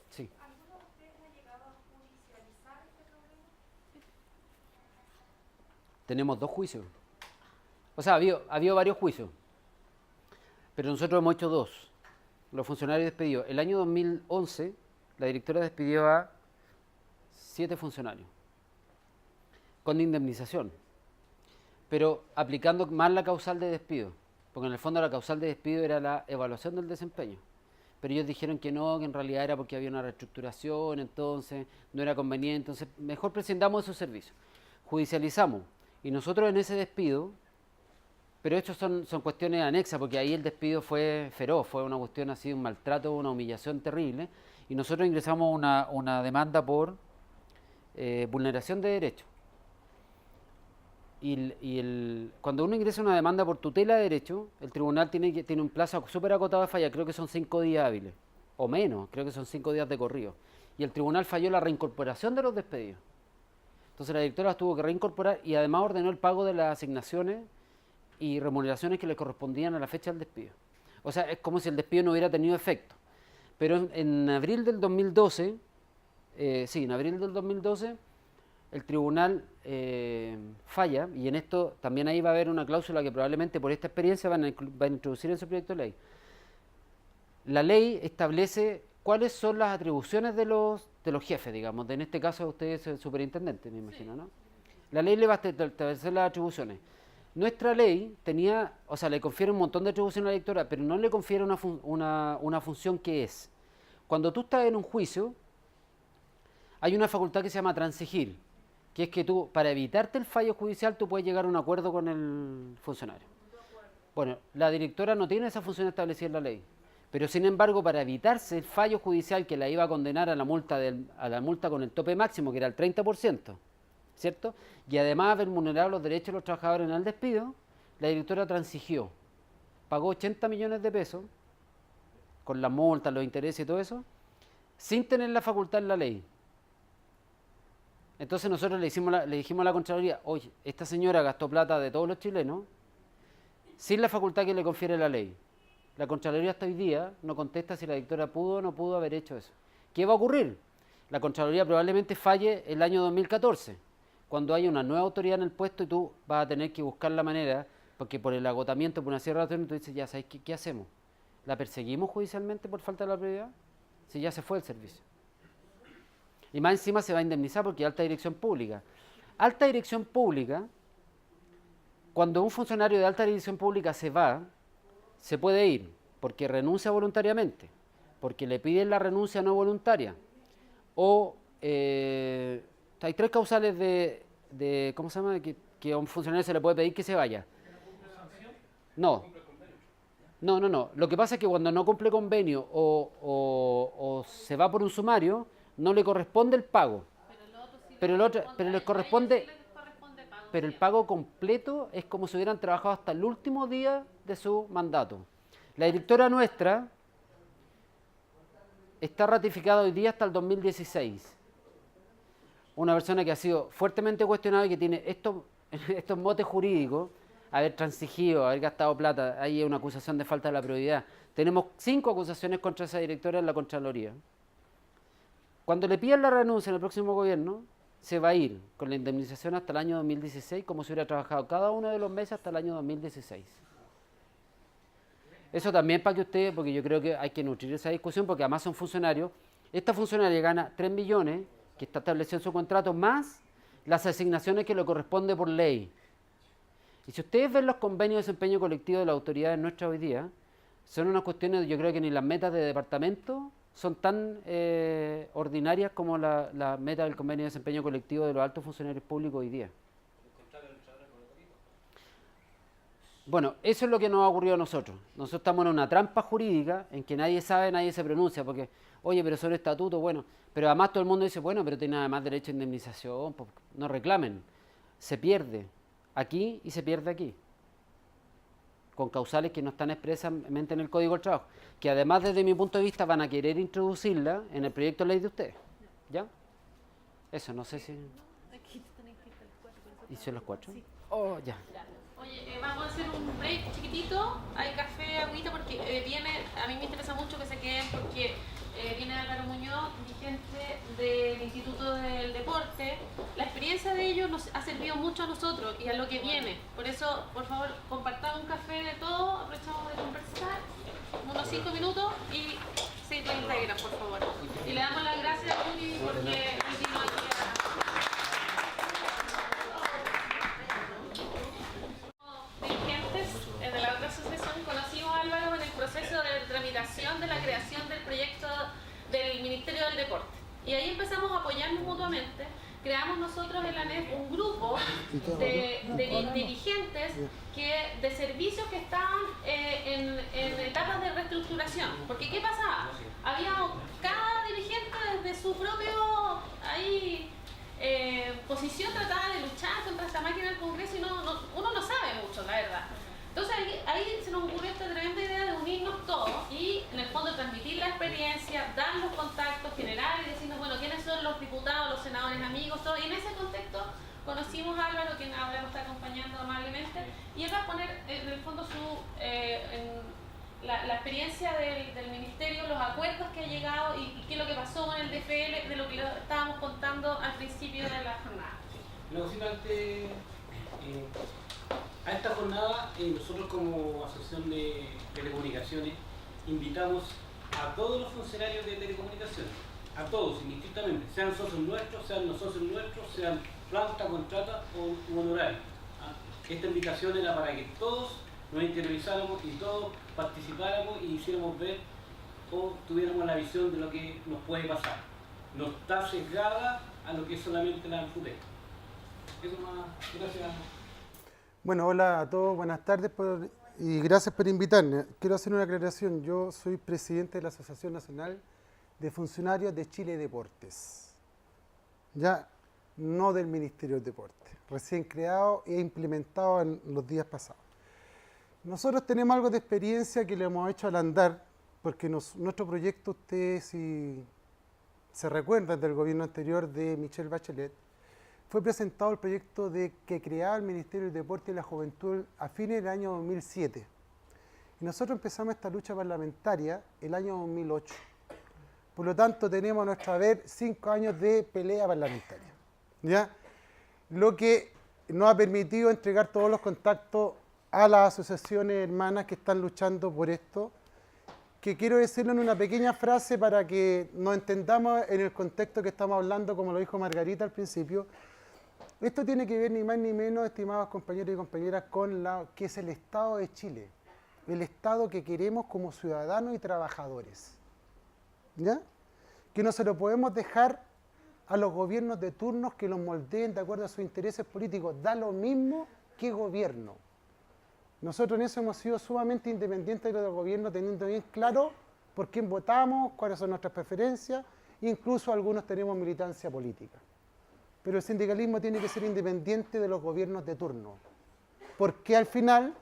[SPEAKER 5] Sí.
[SPEAKER 7] ¿Alguno de ustedes ha llegado a judicializar este problema?
[SPEAKER 5] Tenemos 2 juicios. O sea, ha habido varios juicios, pero nosotros hemos hecho 2. Los funcionarios despedidos. El año 2011, la directora despidió a 7 funcionarios con indemnización, pero aplicando mal la causal de despido, porque en el fondo la causal de despido era la evaluación del desempeño. Pero ellos dijeron que no, que en realidad era porque había una reestructuración, entonces no era conveniente, entonces mejor prescindamos de esos servicios. Judicializamos, y nosotros en ese despido, pero estos son cuestiones anexas, porque ahí el despido fue feroz, fue una cuestión así, un maltrato, una humillación terrible, y nosotros ingresamos una demanda por vulneración de derechos. Cuando uno ingresa una demanda por tutela de derechos, el tribunal tiene un plazo súper acotado de falla, creo que son 5 días hábiles, o menos, creo que son 5 días de corrido. Y el tribunal falló la reincorporación de los despedidos. Entonces la directora las tuvo que reincorporar y además ordenó el pago de las asignaciones y remuneraciones que le correspondían a la fecha del despido. O sea, es como si el despido no hubiera tenido efecto. Pero en abril del 2012, el tribunal falla, y en esto también ahí va a haber una cláusula que probablemente por esta experiencia van a introducir en su proyecto de ley. La ley establece cuáles son las atribuciones de los jefes, digamos, en este caso usted es el superintendente, me imagino, ¿no? La ley le va a establecer las atribuciones. Nuestra ley le confiere un montón de atribuciones a la directora, pero no le confiere una función que es. Cuando tú estás en un juicio, hay una facultad que se llama transigir, que es que tú, para evitarte el fallo judicial, tú puedes llegar a un acuerdo con el funcionario. Bueno, la directora no tiene esa función establecida en la ley, pero sin embargo, para evitarse el fallo judicial que la iba a condenar a la multa con el tope máximo, que era el 30%, ¿cierto? Y además haber vulnerado los derechos de los trabajadores en el despido, la directora transigió, pagó 80 millones de pesos, con las multas, los intereses y todo eso, sin tener la facultad en la ley. Entonces nosotros le dijimos a la Contraloría, oye, esta señora gastó plata de todos los chilenos sin la facultad que le confiere la ley. La Contraloría hasta hoy día no contesta si la directora pudo o no pudo haber hecho eso. ¿Qué va a ocurrir? La Contraloría probablemente falle el año 2014, cuando haya una nueva autoridad en el puesto y tú vas a tener que buscar la manera, porque por el agotamiento, por una cierta razón, tú dices, ya sabes, ¿qué hacemos? ¿La perseguimos judicialmente por falta de la prioridad? Si ya se fue el servicio. Y más encima se va a indemnizar porque es alta dirección pública. Alta dirección pública, cuando un funcionario de alta dirección pública se va, se puede ir porque renuncia voluntariamente, porque le piden la renuncia no voluntaria, o hay 3 causales de ¿cómo se llama? Que a un funcionario se le puede pedir que se vaya. No. Lo que pasa es que cuando no cumple convenio o se va por un sumario, no le corresponde el pago. Pero les corresponde, pero el pago completo es como si hubieran trabajado hasta el último día de su mandato. La directora nuestra está ratificada hoy día hasta el 2016. Una persona que ha sido fuertemente cuestionada y que tiene estos motes jurídicos, haber transigido, haber gastado plata, ahí es una acusación de falta de la probidad. Tenemos 5 acusaciones contra esa directora en la Contraloría. Cuando le pidan la renuncia en el próximo gobierno, se va a ir con la indemnización hasta el año 2016, como si hubiera trabajado cada uno de los meses hasta el año 2016. Eso también para que ustedes, porque yo creo que hay que nutrir esa discusión, porque además son funcionarios. Esta funcionaria gana 3 millones, que está establecido en su contrato, más las asignaciones que le corresponde por ley. Y si ustedes ven los convenios de desempeño colectivo de las autoridades nuestras hoy día, son unas cuestiones, yo creo que ni las metas de departamento son tan ordinarias como la meta del convenio de desempeño colectivo de los altos funcionarios públicos hoy día. Bueno, eso es lo que nos ha ocurrido a nosotros. Nosotros estamos en una trampa jurídica en que nadie sabe, nadie se pronuncia, porque, oye, pero son estatutos, bueno, pero además todo el mundo dice, bueno, pero tiene además derecho a indemnización, pues, no reclamen. Se pierde aquí y se pierde aquí, con causales que no están expresamente en el Código del Trabajo, que además desde mi punto de vista van a querer introducirla en el proyecto de ley de ustedes. ¿Ya? Eso, no sé si... ¿Y son las 4?
[SPEAKER 3] Sí.
[SPEAKER 5] Oh, ya.
[SPEAKER 3] Oye, vamos a hacer un break chiquitito, hay café, agüita, porque a mí me interesa mucho que se queden porque viene Álvaro Muñoz, dirigente del Instituto del Deporte. La experiencia de ellos nos ha servido mucho a nosotros y a lo que viene. Por eso, por favor, compartamos un café de todo, aprovechamos de conversar, unos 5 minutos y seguir la Instagram, por favor. Y le damos las gracias a Juli porque vino aquí de la otra asociación. Conocimos a Álvaro en el proceso de tramitación de la creación del proyecto del Ministerio del Deporte y ahí empezamos a apoyarnos mutuamente. Creamos nosotros en la ANEF un grupo de dirigentes de servicios que estaban en etapas de reestructuración, porque ¿qué pasaba? Cada dirigente desde su propio posición trataba de luchar contra esta máquina del Congreso y uno no sabe mucho, la verdad. Entonces ahí se nos ocurrió esta tremenda idea de unirnos todos y en el fondo transmitir la experiencia, dar los contactos generales y decirnos, bueno, quiénes son los diputados, los senadores amigos, todo. Y en ese contexto conocimos a Álvaro, quien ahora nos está acompañando amablemente, y él va a poner en el fondo la experiencia del ministerio, los acuerdos que ha llegado y qué es lo que pasó con el DFL, de lo que estábamos contando al principio de la jornada.
[SPEAKER 8] No, simplemente a esta jornada nosotros como Asociación de Telecomunicaciones invitamos a todos los funcionarios de telecomunicaciones, a todos indistintamente, sean socios nuestros, sean no socios nuestros, sean planta, contrata o honorario. Esta invitación era para que todos nos interiorizáramos y todos participáramos y hiciéramos ver o tuviéramos la visión de lo que nos puede pasar. No está sesgada a lo que es solamente la ANFUTEC. Eso más, gracias.
[SPEAKER 9] Bueno, hola a todos, buenas tardes y gracias por invitarme. Quiero hacer una aclaración. Yo soy presidente de la Asociación Nacional de Funcionarios de Chile Deportes. Ya, no del Ministerio del Deporte, recién creado e implementado en los días pasados. Nosotros tenemos algo de experiencia que le hemos hecho al andar, porque nuestro proyecto, ustedes si se recuerdan del gobierno anterior de Michelle Bachelet, fue presentado el proyecto que creaba el Ministerio del Deporte y la Juventud a fines del año 2007. Y nosotros empezamos esta lucha parlamentaria el año 2008. Por lo tanto, tenemos a nuestro haber 5 años de pelea parlamentaria, ¿ya? Lo que nos ha permitido entregar todos los contactos a las asociaciones hermanas que están luchando por esto, que quiero decirlo en una pequeña frase para que nos entendamos en el contexto que estamos hablando, como lo dijo Margarita al principio. Esto tiene que ver ni más ni menos, estimados compañeros y compañeras, con lo que es el Estado de Chile, el Estado que queremos como ciudadanos y trabajadores, ¿ya? Que no se lo podemos dejar a los gobiernos de turnos que los moldeen de acuerdo a sus intereses políticos, da lo mismo que gobierno. Nosotros en eso hemos sido sumamente independientes de los gobiernos, teniendo bien claro por quién votamos, cuáles son nuestras preferencias, incluso algunos tenemos militancia política. Pero el sindicalismo tiene que ser independiente de los gobiernos de turno, porque al final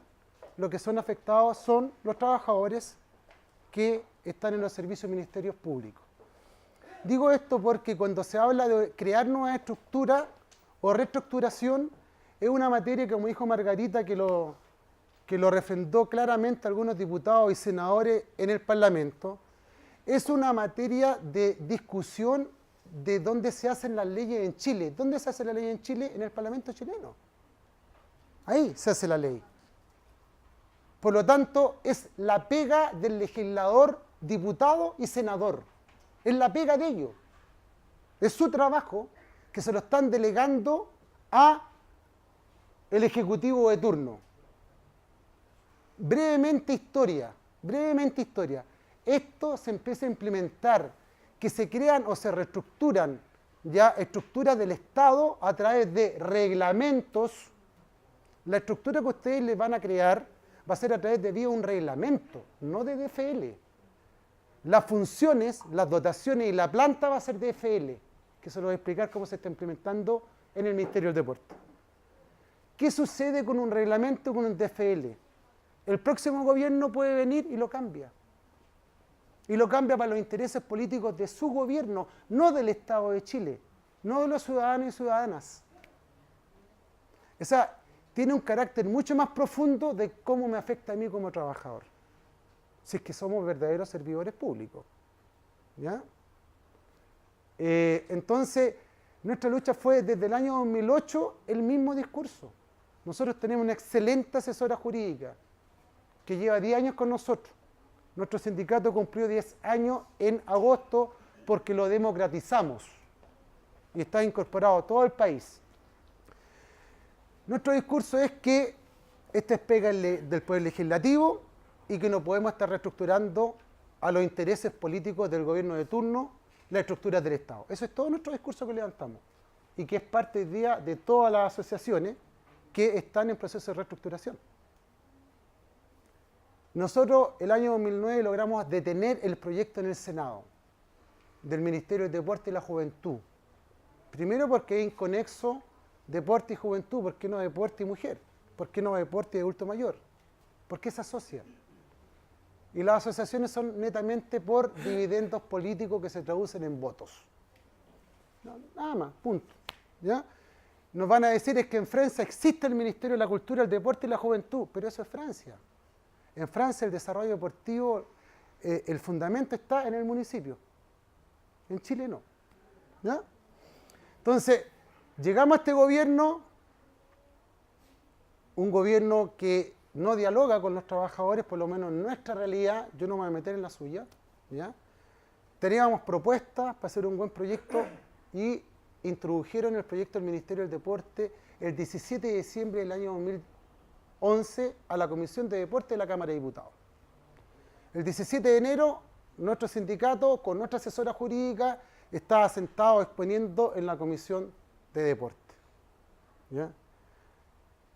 [SPEAKER 9] lo que son afectados son los trabajadores que están en los servicios ministerios públicos. Digo esto porque cuando se habla de crear nuevas estructuras o reestructuración, es una materia, como dijo Margarita, que lo refrendó claramente algunos diputados y senadores en el Parlamento, es una materia de discusión de dónde se hacen las leyes en Chile. ¿Dónde se hace la ley en Chile? En el Parlamento chileno. Ahí se hace la ley. Por lo tanto, es la pega del legislador, diputado y senador. Es la pega de ellos. Es su trabajo que se lo están delegando a el Ejecutivo de turno. Brevemente historia. Esto se empieza a implementar, que se crean o se reestructuran ya estructuras del Estado a través de reglamentos. La estructura que ustedes les van a crear va a ser a través de un reglamento, no de DFL. Las funciones, las dotaciones y la planta va a ser DFL, que se lo voy a explicar cómo se está implementando en el Ministerio del Deporte. ¿Qué sucede con un reglamento, con un DFL? El próximo gobierno puede venir y lo cambia. Y lo cambia para los intereses políticos de su gobierno, no del Estado de Chile, no de los ciudadanos y ciudadanas. O sea, tiene un carácter mucho más profundo de cómo me afecta a mí como trabajador. Si es que somos verdaderos servidores públicos, ¿ya? Entonces, nuestra lucha fue desde el año 2008 el mismo discurso. Nosotros tenemos una excelente asesora jurídica que lleva 10 años con nosotros. Nuestro sindicato cumplió 10 años en agosto porque lo democratizamos y está incorporado a todo el país. Nuestro discurso es que esta es pega del Poder Legislativo y que no podemos estar reestructurando a los intereses políticos del gobierno de turno las estructuras del Estado. Eso es todo nuestro discurso que levantamos y que es parte hoy día de todas las asociaciones que están en proceso de reestructuración. Nosotros el año 2009 logramos detener el proyecto en el Senado del Ministerio del Deporte y la Juventud. Primero porque es inconexo deporte y juventud, ¿por qué no deporte y mujer? ¿Por qué no deporte y adulto mayor? ¿Por qué se asocian? Y las asociaciones son netamente por dividendos políticos que se traducen en votos. No, nada más, punto. ¿Ya? Nos van a decir es que en Francia existe el Ministerio de la Cultura, el Deporte y la Juventud, pero eso es Francia. En Francia el desarrollo deportivo, el fundamento está en el municipio. En Chile no. ¿Ya? Entonces, llegamos a este gobierno, un gobierno que no dialoga con los trabajadores, por lo menos en nuestra realidad, yo no me voy a meter en la suya, ¿ya? Teníamos propuestas para hacer un buen proyecto y introdujeron el proyecto del Ministerio del Deporte el 17 de diciembre del año 2011 a la Comisión de Deporte de la Cámara de Diputados. El 17 de enero, nuestro sindicato, con nuestra asesora jurídica, estaba sentado exponiendo en la Comisión de Deporte. ¿Ya?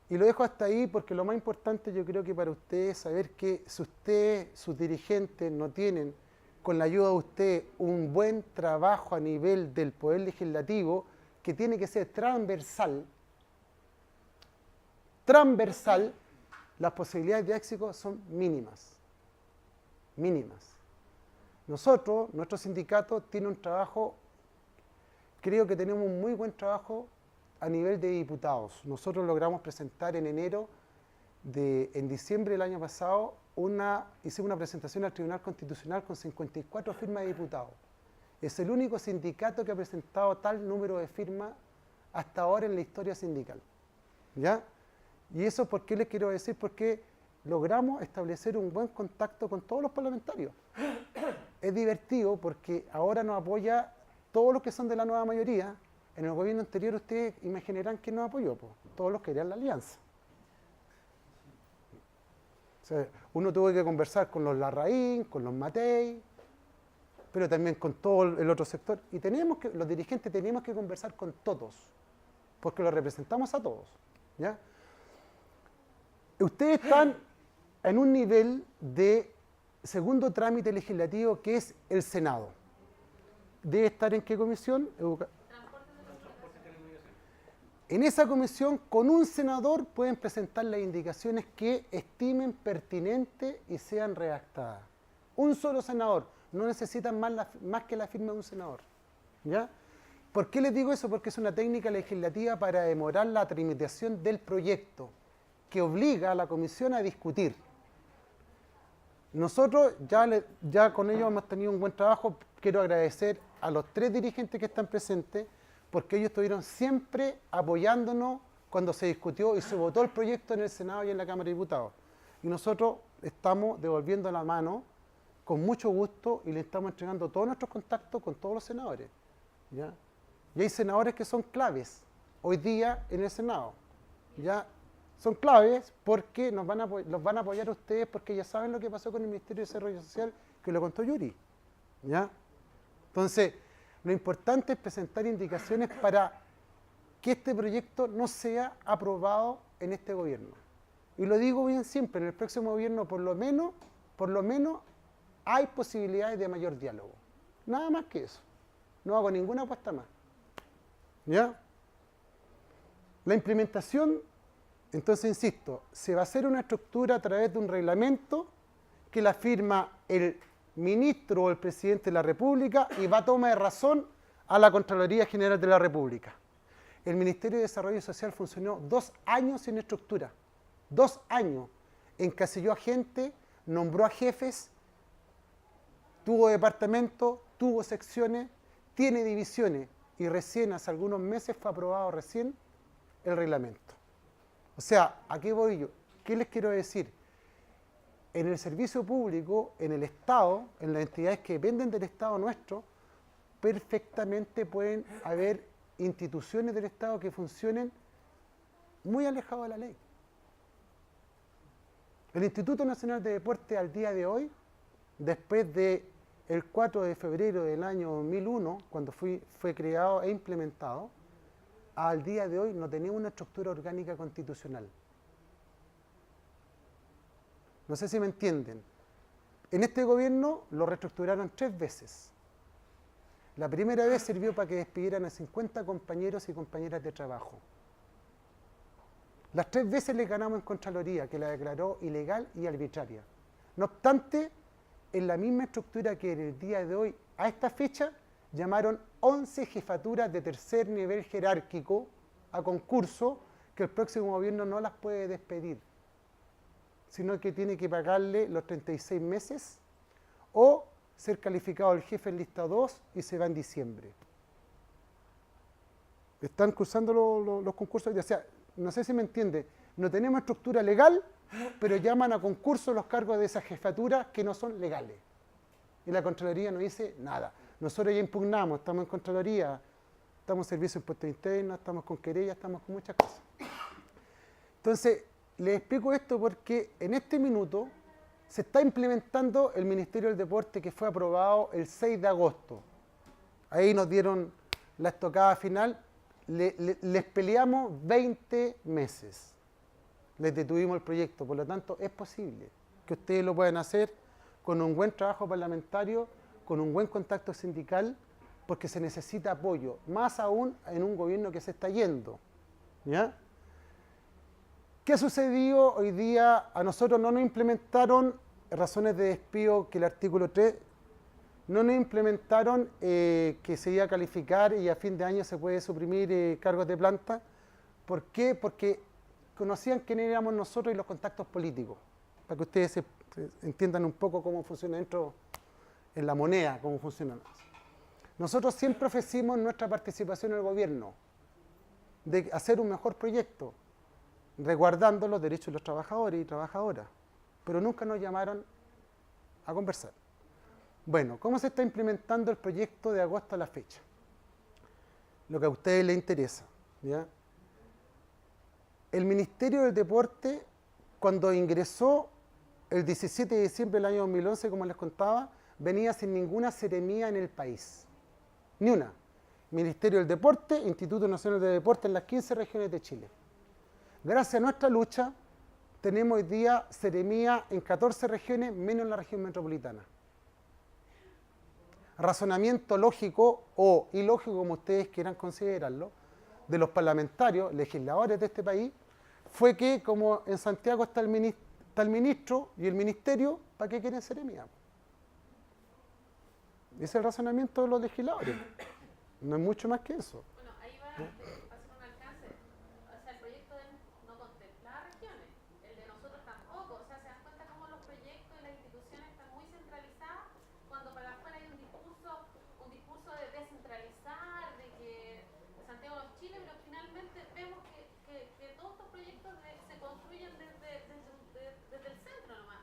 [SPEAKER 9] Y lo dejo hasta ahí porque lo más importante yo creo que para ustedes es saber que si ustedes, sus dirigentes, no tienen con la ayuda de usted un buen trabajo a nivel del Poder Legislativo, que tiene que ser transversal, las posibilidades de éxito son mínimas. Mínimas. Nosotros, nuestro sindicato, tiene un trabajo, creo que tenemos un muy buen trabajo a nivel de diputados. Nosotros logramos presentar en en diciembre del año pasado, hicimos una presentación al Tribunal Constitucional con 54 firmas de diputados. Es el único sindicato que ha presentado tal número de firmas hasta ahora en la historia sindical. ¿Ya? Y eso, ¿por qué les quiero decir? Porque logramos establecer un buen contacto con todos los parlamentarios. Es divertido porque ahora nos apoya todos los que son de la nueva mayoría. En el gobierno anterior ustedes imaginarán quién nos apoyó, pues, todos los que querían la alianza. O sea, uno tuvo que conversar con los Larraín, con los Matei, pero también con todo el otro sector. Y los dirigentes teníamos que conversar con todos, porque los representamos a todos. ¿Ya? Ustedes están en un nivel de segundo trámite legislativo que es el Senado. ¿Debe estar en qué comisión? En esa comisión, con un senador pueden presentar las indicaciones que estimen pertinentes y sean redactadas. Un solo senador, no necesitan más que la firma de un senador. ¿Ya? ¿Por qué les digo eso? Porque es una técnica legislativa para demorar la tramitación del proyecto, que obliga a la comisión a discutir. Nosotros ya con ellos hemos tenido un buen trabajo. Quiero agradecer a los 3 dirigentes que están presentes, porque ellos estuvieron siempre apoyándonos cuando se discutió y se votó el proyecto en el Senado y en la Cámara de Diputados. Y nosotros estamos devolviendo la mano con mucho gusto y le estamos entregando todos nuestros contactos con todos los senadores. ¿Ya? Y hay senadores que son claves hoy día en el Senado. ¿Ya? Son claves porque los van a apoyar ustedes, porque ya saben lo que pasó con el Ministerio de Desarrollo Social, que lo contó Yuri. ¿Ya? Entonces, lo importante es presentar indicaciones para que este proyecto no sea aprobado en este gobierno. Y lo digo bien siempre, en el próximo gobierno por lo menos hay posibilidades de mayor diálogo. Nada más que eso. No hago ninguna apuesta más. ¿Ya? La implementación, entonces insisto, se va a hacer una estructura a través de un reglamento que la firma el ministro o el presidente de la República y va a tomar de razón a la Contraloría General de la República. El Ministerio de Desarrollo Social funcionó 2 años sin estructura. 2 años. Encasilló a gente, nombró a jefes, tuvo departamentos, tuvo secciones, tiene divisiones y recién hace algunos meses fue aprobado recién el reglamento. O sea, ¿a qué voy yo? ¿Qué les quiero decir? En el servicio público, en el Estado, en las entidades que dependen del Estado nuestro, perfectamente pueden haber instituciones del Estado que funcionen muy alejadas de la ley. El Instituto Nacional de Deporte al día de hoy, después del 4 de febrero del año 2001, cuando fue creado e implementado, al día de hoy no tenía una estructura orgánica constitucional. No sé si me entienden. En este gobierno lo reestructuraron 3 veces. La primera vez sirvió para que despidieran a 50 compañeros y compañeras de trabajo. Las 3 veces les ganamos en Contraloría, que la declaró ilegal y arbitraria. No obstante, en la misma estructura que en el día de hoy, a esta fecha, llamaron 11 jefaturas de tercer nivel jerárquico a concurso, que el próximo gobierno no las puede despedir, sino que tiene que pagarle los 36 meses o ser calificado el jefe en lista 2 y se va en diciembre. Están cursando los concursos, o sea, no sé si me entiende, no tenemos estructura legal, pero llaman a concurso los cargos de esas jefaturas que no son legales. Y la Contraloría no dice nada. Nosotros ya impugnamos, estamos en Contraloría, estamos en Servicio de Impuestos Internos, estamos con querella, estamos con muchas cosas. Entonces, les explico esto porque en este minuto se está implementando el Ministerio del Deporte, que fue aprobado el 6 de agosto. Ahí nos dieron la estocada final, les peleamos 20 meses. Les detuvimos el proyecto, por lo tanto es posible que ustedes lo puedan hacer con un buen trabajo parlamentario, con un buen contacto sindical porque se necesita apoyo, más aún en un gobierno que se está yendo. ¿Ya? ¿Qué ha sucedido hoy día? A nosotros no nos implementaron razones de despido que el artículo 3, no nos implementaron que se iba a calificar y a fin de año se puede suprimir cargos de planta. ¿Por qué? Porque conocían quién éramos nosotros y los contactos políticos, para que ustedes se entiendan un poco cómo funciona dentro en la moneda, cómo funciona. Nosotros siempre ofrecimos nuestra participación en el gobierno, de hacer un mejor proyecto, resguardando los derechos de los trabajadores y trabajadoras, pero nunca nos llamaron a conversar. Bueno, ¿cómo se está implementando el proyecto de agosto a la fecha? Lo que a ustedes les interesa, ¿ya? El Ministerio del Deporte, cuando ingresó el 17 de diciembre del año 2011, como les contaba, venía sin ninguna seremía en el país. Ni una. Ministerio del Deporte, Instituto Nacional de Deporte en las 15 regiones de Chile. Gracias a nuestra lucha, tenemos hoy día seremía en 14 regiones, menos en la región metropolitana. Razonamiento lógico o ilógico, como ustedes quieran considerarlo, de los parlamentarios, legisladores de este país, fue que como en Santiago está el ministro y el ministerio, ¿para qué quieren seremía? Ese es el razonamiento de los legisladores. No es mucho más que eso.
[SPEAKER 3] Bueno, ahí va a hacer un alcance. O sea, el proyecto de él no contempla regiones. El de nosotros tampoco. O sea, se dan cuenta cómo los proyectos y las instituciones están muy centralizadas cuando para afuera hay un discurso de descentralizar, de que Santiago es Chile, pero finalmente vemos que todos estos proyectos se construyen desde el centro nomás.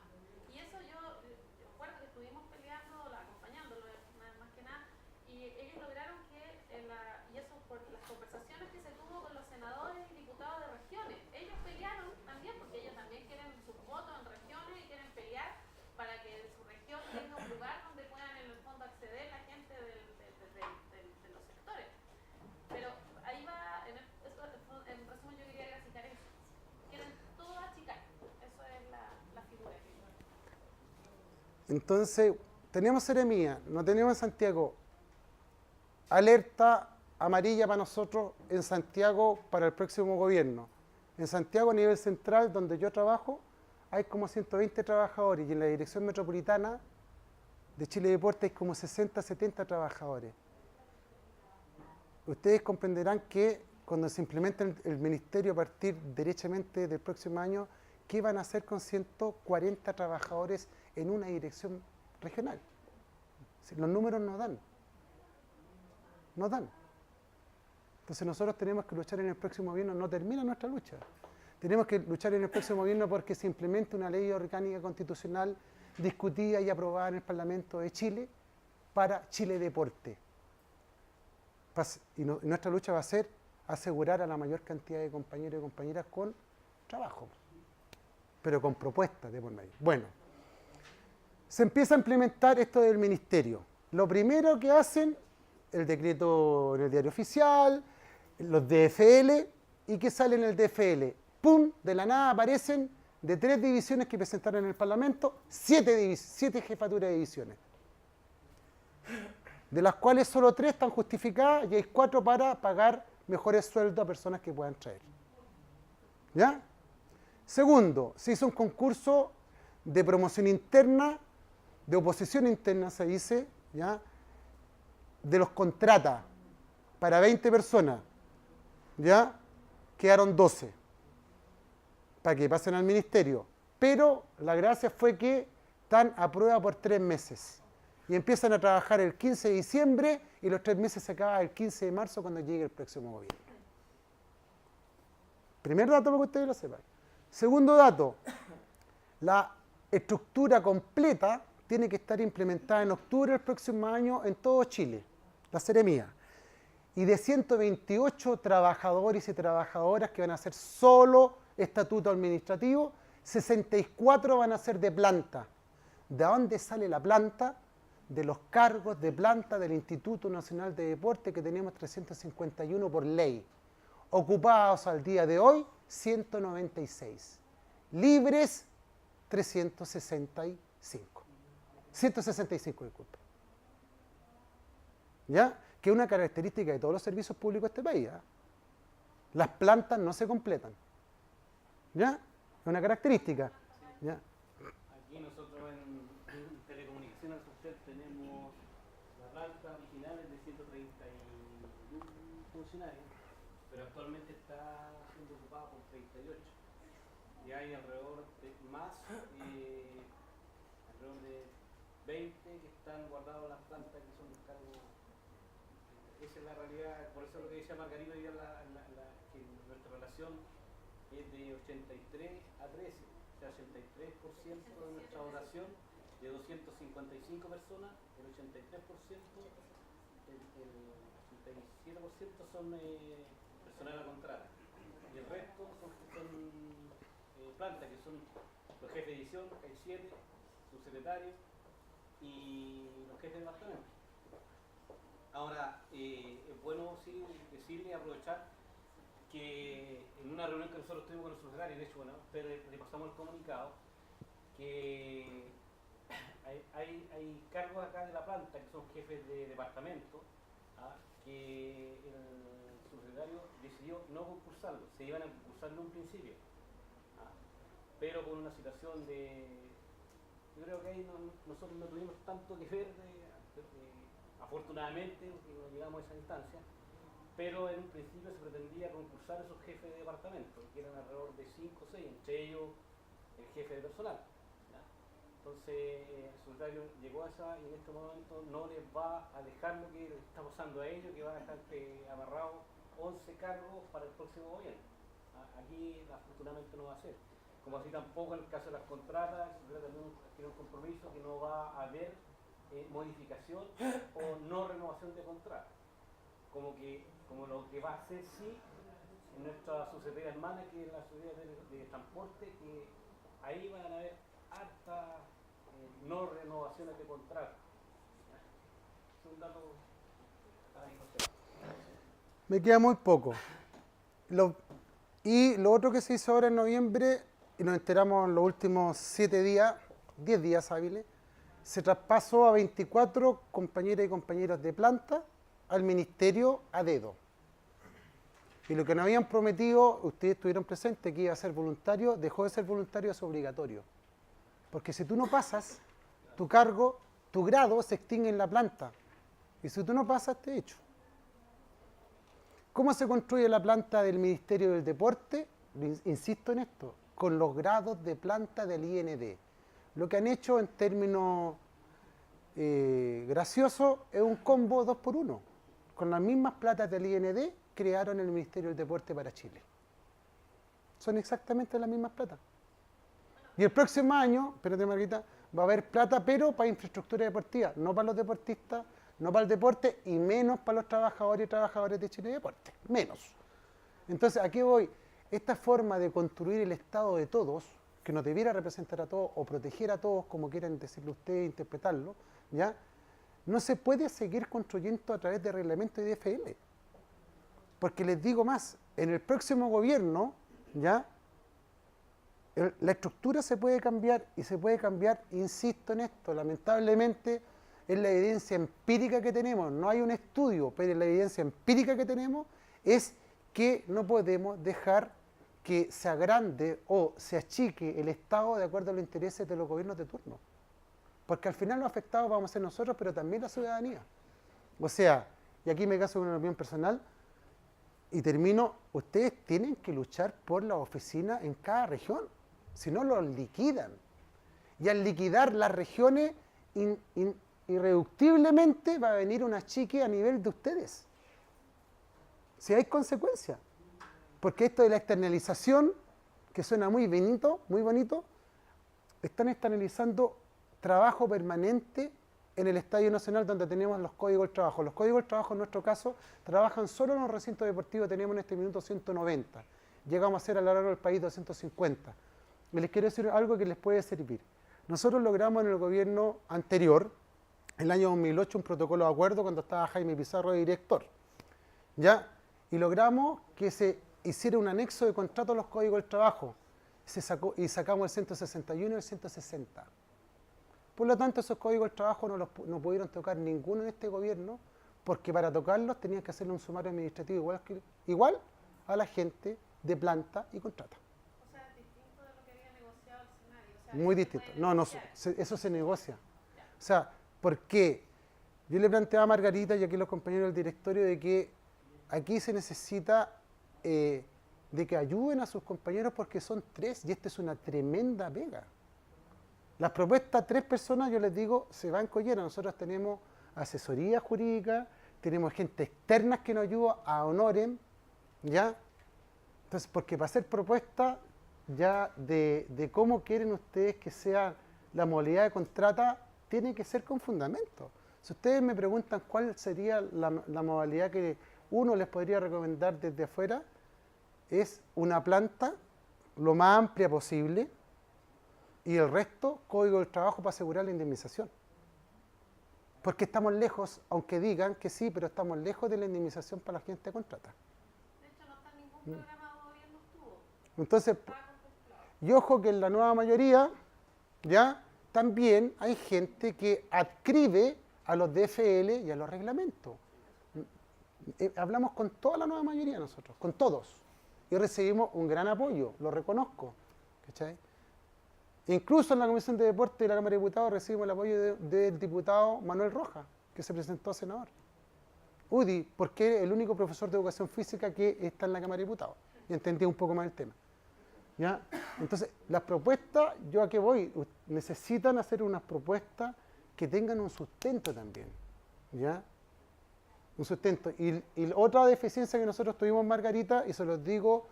[SPEAKER 3] Y eso yo recuerdo que estuvimos peleando, acompañándolo más que nada, y ellos lograron que, y eso por las conversaciones que se tuvo con los senadores y diputados de regiones, ellos pelearon también, porque ellos también quieren sus votos en regiones y quieren pelear para que su región tenga un lugar donde puedan en el fondo acceder la gente de los sectores. Pero ahí va, en resumen yo quería graficar eso. Quieren todo achicar, eso es la figura que yo.
[SPEAKER 9] Entonces, tenemos seremía, no tenemos en Santiago. Alerta amarilla para nosotros en Santiago para el próximo gobierno. En Santiago, a nivel central, donde yo trabajo, hay como 120 trabajadores y en la dirección metropolitana de Chile Deporte hay como 60, 70 trabajadores. Ustedes comprenderán que cuando se implemente el ministerio a partir derechamente del próximo año, ¿qué van a hacer con 140 trabajadores en una dirección regional? Los números no dan. No dan. Entonces nosotros tenemos que luchar en el próximo gobierno, no termina nuestra lucha. Tenemos que luchar en el próximo gobierno porque se implemente una ley orgánica constitucional discutida y aprobada en el Parlamento de Chile para Chile Deporte. Y nuestra lucha va a ser asegurar a la mayor cantidad de compañeros y compañeras con trabajo, pero con propuestas de por medio. Bueno, se empieza a implementar esto del ministerio. Lo primero que hacen, el decreto en el diario oficial, los DFL, ¿y qué sale en el DFL? ¡Pum! De la nada aparecen de 3 divisiones que presentaron en el Parlamento, 7 jefaturas de divisiones, de las cuales solo 3 están justificadas y hay 4 para pagar mejores sueldos a personas que puedan traer. ¿Ya? Segundo, se hizo un concurso de promoción interna, de oposición interna, se dice, ¿ya? De los contrata para 20 personas, ¿ya? Quedaron 12 para que pasen al ministerio, pero la gracia fue que están a prueba por 3 meses y empiezan a trabajar el 15 de diciembre y los 3 meses se acaban el 15 de marzo cuando llegue el próximo gobierno. Primer dato para que ustedes lo sepan. Segundo dato, la estructura completa tiene que estar implementada en octubre del próximo año en todo Chile, la seremía. Y de 128 trabajadores y trabajadoras que van a hacer solo estatuto administrativo, 64 van a ser de planta. ¿De dónde sale la planta? De los cargos de planta del Instituto Nacional de Deporte, que tenemos 351 por ley. Ocupados al día de hoy, 196. Libres, 165, disculpa. ¿Ya? que es una característica de todos los servicios públicos de este país. ¿Ah? Las plantas no se completan. ¿Ya? Es una característica. ¿Ya?
[SPEAKER 8] Aquí nosotros en telecomunicaciones social tenemos la planta original es de 131 funcionarios, pero actualmente está siendo ocupada por 38. Y hay alrededor de alrededor de 20 que están guardados en las plantas que son los cargos. Esa es la realidad, por eso lo que decía Margarita hoy día, que nuestra relación es de 83 a 13, o sea, 83% de nuestra dotación de 255 personas, el 83%, el 87% son personal a contrata, y el resto son plantas, que son los jefes de edición, que hay 7, subsecretarios y los jefes de departamento. Ahora, es bueno sí decirle y aprovechar que en una reunión que nosotros tuvimos con los subsecretarios, de hecho, bueno, ustedes le pasamos el comunicado, que hay cargos acá de la planta que son jefes de departamento, ¿ah? Que el subsecretario decidió no concursarlo, se iban a concursar en un principio, ¿ah? Pero con una situación yo creo que ahí nosotros no tuvimos tanto que ver, afortunadamente, no llegamos a esa instancia, pero en un principio se pretendía concursar esos jefes de departamento, que eran alrededor de 5 o 6, entre ellos el jefe de personal. ¿Ya? Entonces el secretario llegó a esa y en este momento no les va a dejar lo que les está pasando a ellos, que van a estar amarrados 11 cargos para el próximo gobierno. Aquí afortunadamente no va a ser. Como así tampoco en el caso de las contratas, el secretario también tiene un compromiso que no va a haber modificación o no renovación de contrato. Como lo que va a hacer sí en nuestra sociedad hermana, que es la sociedad de transporte, que ahí van a haber hartas no renovaciones de contrato. Es un dato ahí.
[SPEAKER 9] Me queda muy poco. Y lo otro que se hizo ahora en noviembre, y nos enteramos en los últimos 7 días, 10 días hábiles, se traspasó a 24 compañeras y compañeros de planta al ministerio a dedo. Y lo que nos habían prometido, ustedes estuvieron presentes, que iba a ser voluntario, dejó de ser voluntario, es obligatorio. Porque si tú no pasas, tu cargo, tu grado se extingue en la planta. Y si tú no pasas, te echo. ¿Cómo se construye la planta del Ministerio del Deporte? Insisto en esto, con los grados de planta del IND. Lo que han hecho en términos graciosos es un combo 2x1. Con las mismas platas del IND crearon el Ministerio del Deporte para Chile. Son exactamente las mismas platas. Y el próximo año, espérate Margarita, va a haber plata, pero para infraestructura deportiva, no para los deportistas, no para el deporte y menos para los trabajadores y trabajadoras de Chile Deporte. Menos. Entonces, ¿a qué voy? Esta forma de construir el Estado de todos, que nos debiera representar a todos o proteger a todos, como quieran decirlo ustedes, interpretarlo, ¿ya? No se puede seguir construyendo a través de reglamento y de DFL. Porque les digo más, en el próximo gobierno, ¿ya? La estructura se puede cambiar y se puede cambiar, insisto en esto, lamentablemente es la evidencia empírica que tenemos, no hay un estudio, pero la evidencia empírica que tenemos es que no podemos dejar que se agrande o se achique el Estado de acuerdo a los intereses de los gobiernos de turno. Porque al final los afectados vamos a ser nosotros, pero también la ciudadanía. O sea, y aquí me caso con una opinión personal, y termino, ustedes tienen que luchar por la oficina en cada región, si no los liquidan. Y al liquidar las regiones, irreductiblemente va a venir un achique a nivel de ustedes. Si hay consecuencias. Porque esto de la externalización, que suena muy bonito, están externalizando trabajo permanente en el Estadio Nacional, donde tenemos los códigos del trabajo. Los códigos del trabajo, en nuestro caso, trabajan solo en los recintos deportivos. Tenemos en este minuto 190. Llegamos a ser a lo largo del país 250. Y les quiero decir algo que les puede servir. Nosotros logramos en el gobierno anterior, el año 2008, un protocolo de acuerdo cuando estaba Jaime Pizarro de director. ¿Ya? Y logramos que se hiciera un anexo de contrato a los códigos del trabajo. Y sacamos el 161 y el 160. Por lo tanto, esos códigos del trabajo no pudieron tocar ninguno en este gobierno, porque para tocarlos tenían que hacerle un sumario administrativo igual a la gente de planta y contrata.
[SPEAKER 3] O sea, es distinto de lo que había negociado el escenario. O sea,
[SPEAKER 9] Muy
[SPEAKER 3] eso se
[SPEAKER 9] distinto.
[SPEAKER 3] puede
[SPEAKER 9] No,
[SPEAKER 3] negociar.
[SPEAKER 9] eso se negocia. O sea, ¿por qué? Yo le planteaba a Margarita y aquí los compañeros del directorio de que aquí se necesita de que ayuden a sus compañeros porque son 3 y esta es una tremenda pega. Las propuestas 3 personas, yo les digo, se van collera. Nosotros tenemos asesoría jurídica, tenemos gente externa que nos ayuda a honorem, ¿ya? Entonces, porque para hacer propuestas ya de cómo quieren ustedes que sea la modalidad de contrata, tiene que ser con fundamento. Si ustedes me preguntan cuál sería la modalidad que uno les podría recomendar desde afuera, es una planta lo más amplia posible y el resto, código del trabajo para asegurar la indemnización. Porque estamos lejos, aunque digan que sí, pero estamos lejos de la indemnización para la gente que contrata.
[SPEAKER 3] De hecho, no está en ningún programa de gobierno estuvo.
[SPEAKER 9] Entonces,
[SPEAKER 3] Estaba contemplado.
[SPEAKER 9] y ojo que en la nueva mayoría, ya, también hay gente que adscribe a los DFL y a los reglamentos. Hablamos con toda la nueva mayoría nosotros, con todos. Y recibimos un gran apoyo, lo reconozco. ¿Cachai? Incluso en la Comisión de Deporte de la Cámara de Diputados recibimos el apoyo del diputado Manuel Rojas, que se presentó a senador. UDI, porque es el único profesor de educación física que está en la Cámara de Diputados. Y entendía un poco más el tema. ¿Ya? Entonces, las propuestas, yo a qué voy, necesitan hacer unas propuestas que tengan un sustento también. ¿Ya? Un sustento. Y otra deficiencia que nosotros tuvimos, Margarita, y se los digo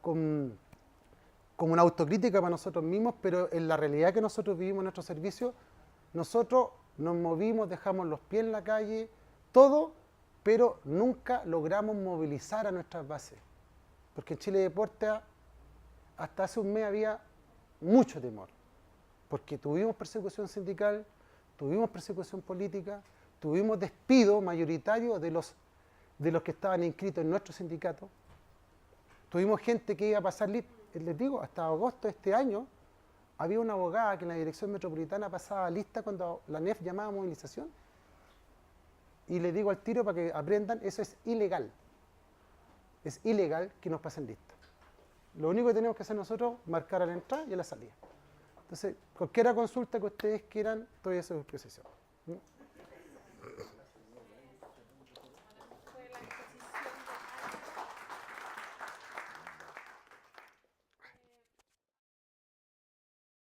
[SPEAKER 9] como una autocrítica para nosotros mismos, pero en la realidad que nosotros vivimos en nuestro servicio, nosotros nos movimos, dejamos los pies en la calle, todo, pero nunca logramos movilizar a nuestras bases. Porque en Chile Deporte hasta hace un mes había mucho temor, porque tuvimos persecución sindical, tuvimos persecución política, tuvimos despido mayoritario de los que estaban inscritos en nuestro sindicato, tuvimos gente que iba a pasar, les digo, hasta agosto de este año, había una abogada que en la dirección metropolitana pasaba lista cuando la NEF llamaba a movilización, y les digo al tiro para que aprendan, eso es ilegal. Es ilegal que nos pasen lista. Lo único que tenemos que hacer nosotros es marcar a la entrada y a la salida. Entonces, cualquier consulta que ustedes quieran, estoy a su disposición.